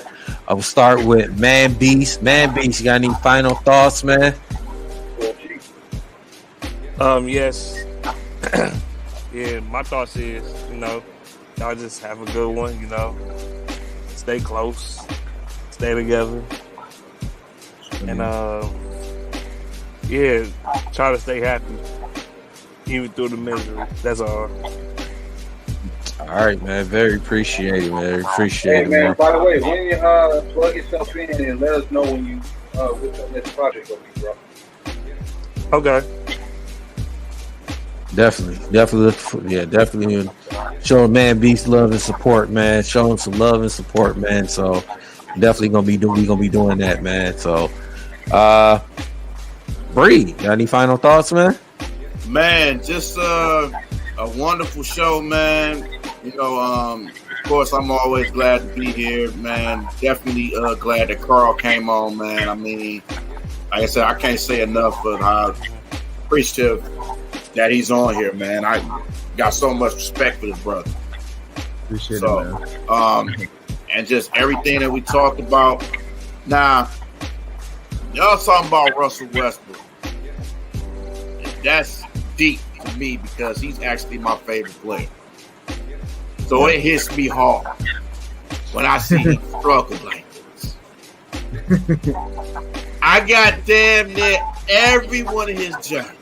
B: I will start with Man Beast. Man Beast, you got any final thoughts, man?
F: Yes. Yeah, my thoughts is, y'all just have a good one, stay close, stay together, and try to stay happy even through the misery. That's all.
B: All right, man. Very appreciated, man. Appreciate it, man.
G: By the way, when you plug yourself in and let us know when you what your next project will be, bro.
F: Okay.
B: Definitely. Showing Man Beast love and support, man. Showing some love and support, man. So definitely gonna be doing that, man. So, Bree, got any final thoughts, man?
E: Man, just a wonderful show, man. Of course, I'm always glad to be here, man. Definitely glad that Carl came on, man. I mean, like I said, I can't say enough of how appreciative that he's on here, man. I got so much respect for this brother.
D: Appreciate it, man.
E: And just everything that we talked about. Now, y'all talking about Russell Westbrook. That's deep to me because he's actually my favorite player. So it hits me hard when I see him struggle like this. I got damn near every one of his jerseys.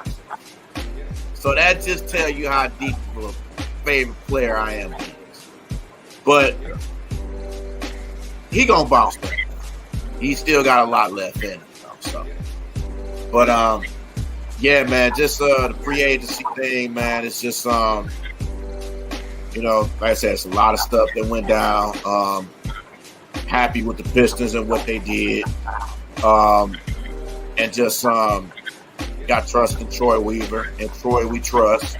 E: So that just tells you how deep of a favorite player I am. But he gonna bounce back. He still got a lot left in him. So, but yeah, man, just the free agency thing, man. It's just like I said, it's a lot of stuff that went down. Happy with the Pistons and what they did, and just got trust in Troy Weaver, and Troy we trust,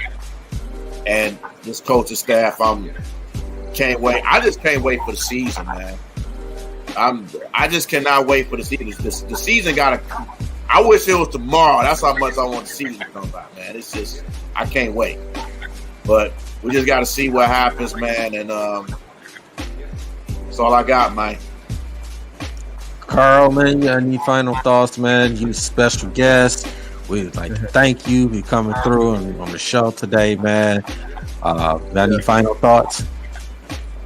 E: and this coaching staff. Can't wait. I just can't wait for the season, man. I just cannot wait for the season. The season gotta. I wish it was tomorrow. That's how much I want the season to come by, man. It's just I can't wait. But we just got to see what happens, man. And that's all I got, man.
B: Carl, man, you got any final thoughts, man? You special guest. We'd like to thank you for coming through and on the show today, man. Got any final thoughts?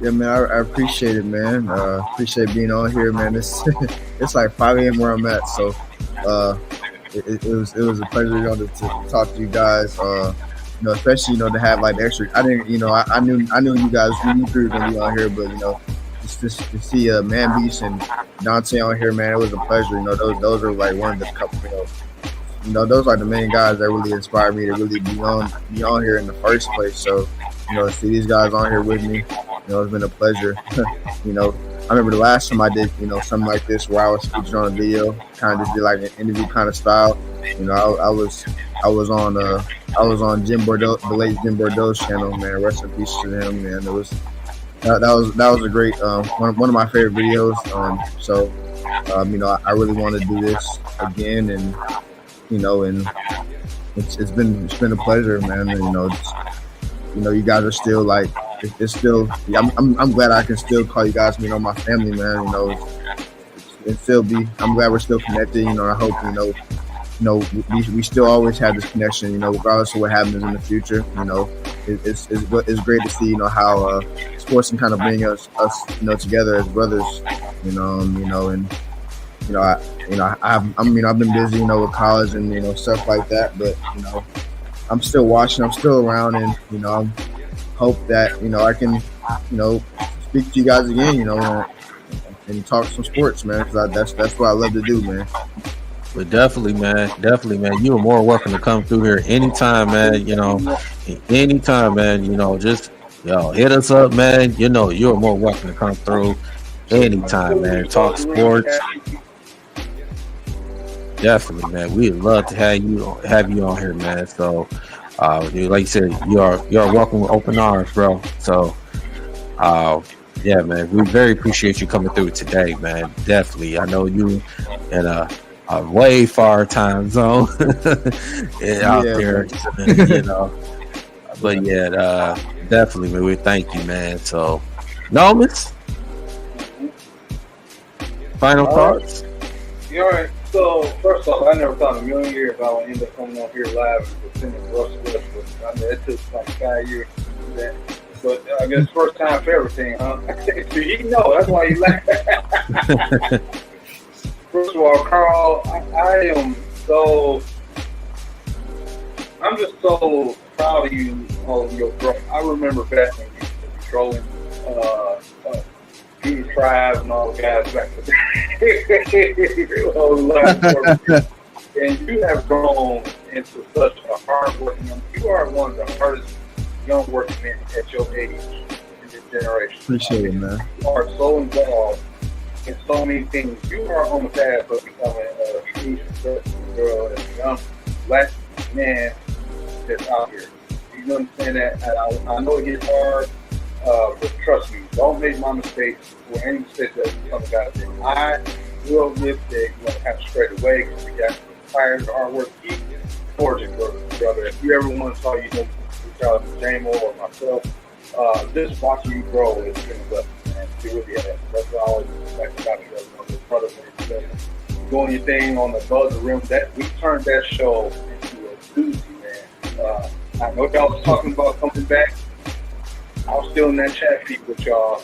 D: Yeah, man, I appreciate it, man. Appreciate being on here, man. It's like 5 a.m. where I'm at, so it was a pleasure, to talk to you guys. Especially to have like the extra. I didn't, I knew you guys knew you were gonna be on here, but just to see Man Beast and Dante on here, man, it was a pleasure. Those are like one of the couple. Those are the main guys that really inspired me to really be on here in the first place. So, to see these guys on here with me, it's been a pleasure. I remember the last time I did, something like this where I was featured on a video, kind of just did like an interview kind of style. I was on Jim Bordeaux, the late Jim Bordeaux's channel, man. Rest in peace to him, man. It was that was a great one of my favorite videos. I really want to do this again, and and it's been a pleasure, man. And, you guys are still like. It's still. I'm glad I can still call you guys, my family, man. I'm glad we're still connected. I hope we still always have this connection. Regardless of what happens in the future. It's great to see how sports can kind of bring us together as brothers. I've been busy with college and stuff like that, but I'm still watching. I'm still around, and I'm hope that I can speak to you guys again, and talk some sports, man, because that's what I love to do, man.
B: But definitely, man. You are more welcome to come through here anytime, man. Anytime, man. Just hit us up, man. You're more welcome to come through anytime, man. Talk sports. Definitely, man. We'd love to have you on here, man. So. Like you said, you are welcome with open arms, bro. So, yeah, man, we very appreciate you coming through today, man. Definitely, I know you in a way far time zone out there, But yeah, definitely, man. We thank you, man. So, Nomis. Final thoughts?
G: All right. So first off, I never thought in a million years I would end up coming on here live and defending Russell Westbrook. I mean, it took like 5 years to do that. But I guess first time for everything, huh? You know, that's why you laugh. First of all, Carl, I'm just so proud of you on your growth. I remember back when you were controlling D313 and all the guys back then. And you have grown into such a hard-working young. You are one of the hardest young working men at your age in this generation.
D: Appreciate it, man.
G: You are so involved in so many things. You are on the path of becoming a huge successful girl and a young black man that's out here. You understand that? And I know it gets hard, but trust me, don't make my mistakes or any mistakes that become about it. I grew up with that, kind of straight away because we got tired of the hard work. Keep forging, brother. If you ever want to talk, reach out to J-Mo or myself. Just watching you grow has been a blessing, man. You really have. That's what I always like about you, brother. Doing your thing on the above the rim. That we turned that show into a doozy, man. I know y'all was talking about coming back. I was still in that chat feed with y'all.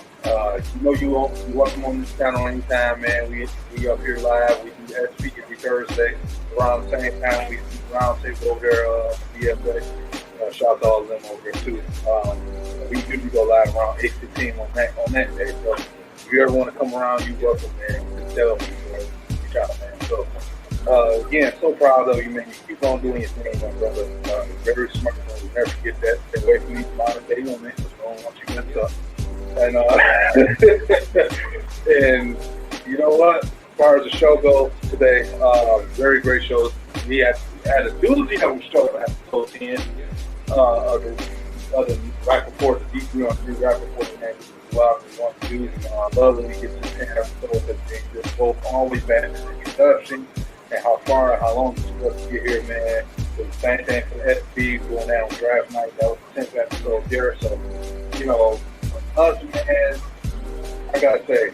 G: You're welcome on this channel anytime, man. We up here live. We do that speak every Thursday around the same time. We do round table over there, BFA. Shout out to all of them over there too. We usually go live around 8:15 on that day. So if you ever want to come around, you're welcome, man. Just tell me, reach out, man. So again, so proud of you, man. You keep on doing your thing, my brother. Very smart. We'll never forget that. Stay away from these modern day women. Don't want you messed up. And and you know what? As far as the show goes today, very great shows. We had a doozy of a show at episode 10 of the Rapaport, the D313 Rapaport, man. This is what we want to do. I love when we get to the 10 episodes that they just both always back in the introduction and how far and how long it's supposed to get here, man. So the same thing for the SB going down on draft night. That was the 10th episode there. So, us, man, I gotta say,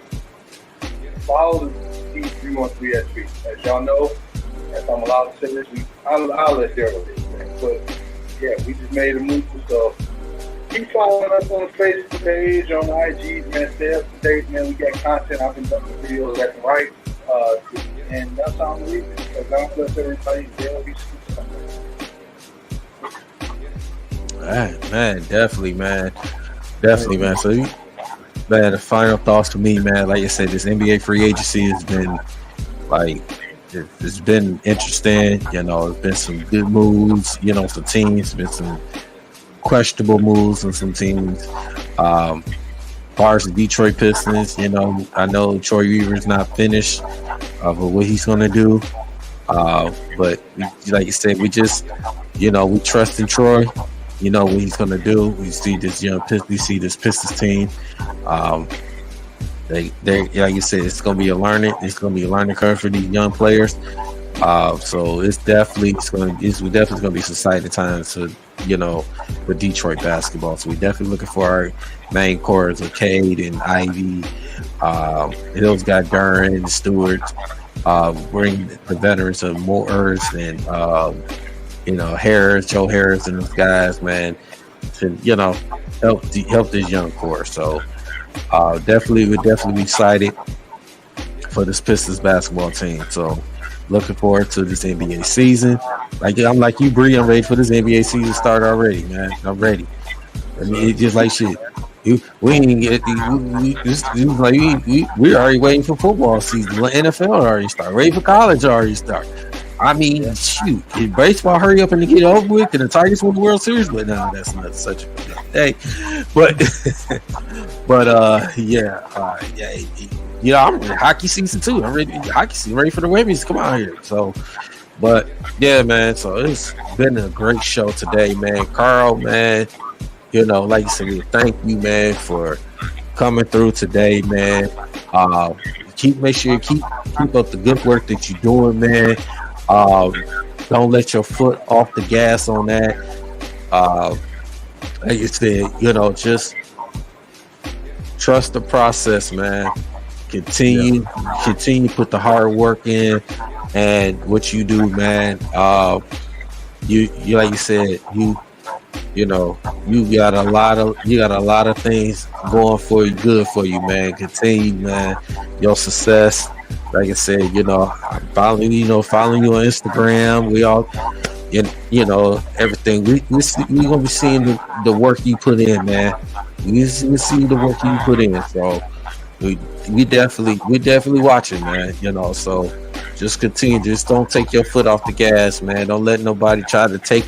G: follow the D313 SB. As y'all know, if I'm allowed to say this, I'll let Daryl do it, man. But yeah, we just made a move, so keep following us on the Facebook page, on IG, man. Stay up to date, man. We got content. I've been doing videos left and right, and that's how I'm leaving. Because God bless everybody. Daryl, be something.
B: All right, man. Definitely, man. So, man, the final thoughts to me, man. Like I said, this NBA free agency has been it's been interesting. There's been some good moves. Some teams, been some questionable moves on some teams. As far as the Detroit Pistons, I know Troy Weaver's not finished with what he's going to do. But like you said, we just, we trust in Troy. What he's going to do. We see this Pistons team. They like you said, it's going to be a learning curve for these young players. So it's definitely going to be some exciting times for Detroit basketball. So we're definitely looking for our main cores of Cade and Ivy. Hill's got Duran and Stewart. Bring the veterans of Moores and Harris, Joe Harris, and those guys, man, to help this young core. So we're definitely excited for this Pistons basketball team. So looking forward to this NBA season. I'm like you, Bree. I'm ready for this NBA season to start already, man. I'm ready. I mean, it's just like shit. We're already waiting for football season. The NFL already start. Waiting for college already start. I mean, shoot. If baseball hurry up and get over with, and the Tigers win the World Series, but no, that's not such a good day. But I'm ready. Hockey season too. I'm ready. Hockey season, ready for the women's to come out here. So, but yeah, man. So it's been a great show today, man. Carl, man. Like you said, thank you, man, for coming through today, man. Make sure you keep up the good work that you're doing, man. Don't let your foot off the gas on that. Like you said, just trust the process, man. continue to put the hard work in, and what you do, man. You like you said, you know, you got a lot of things going for you, good for you, man. Continue, man. Your success. Like I said, you know, following you on Instagram. We all, you know, everything. We gonna be seeing the work you put in, man. We see the work you put in. So we definitely watching, man. You know, so just continue. Just don't take your foot off the gas, man. Don't let nobody try to take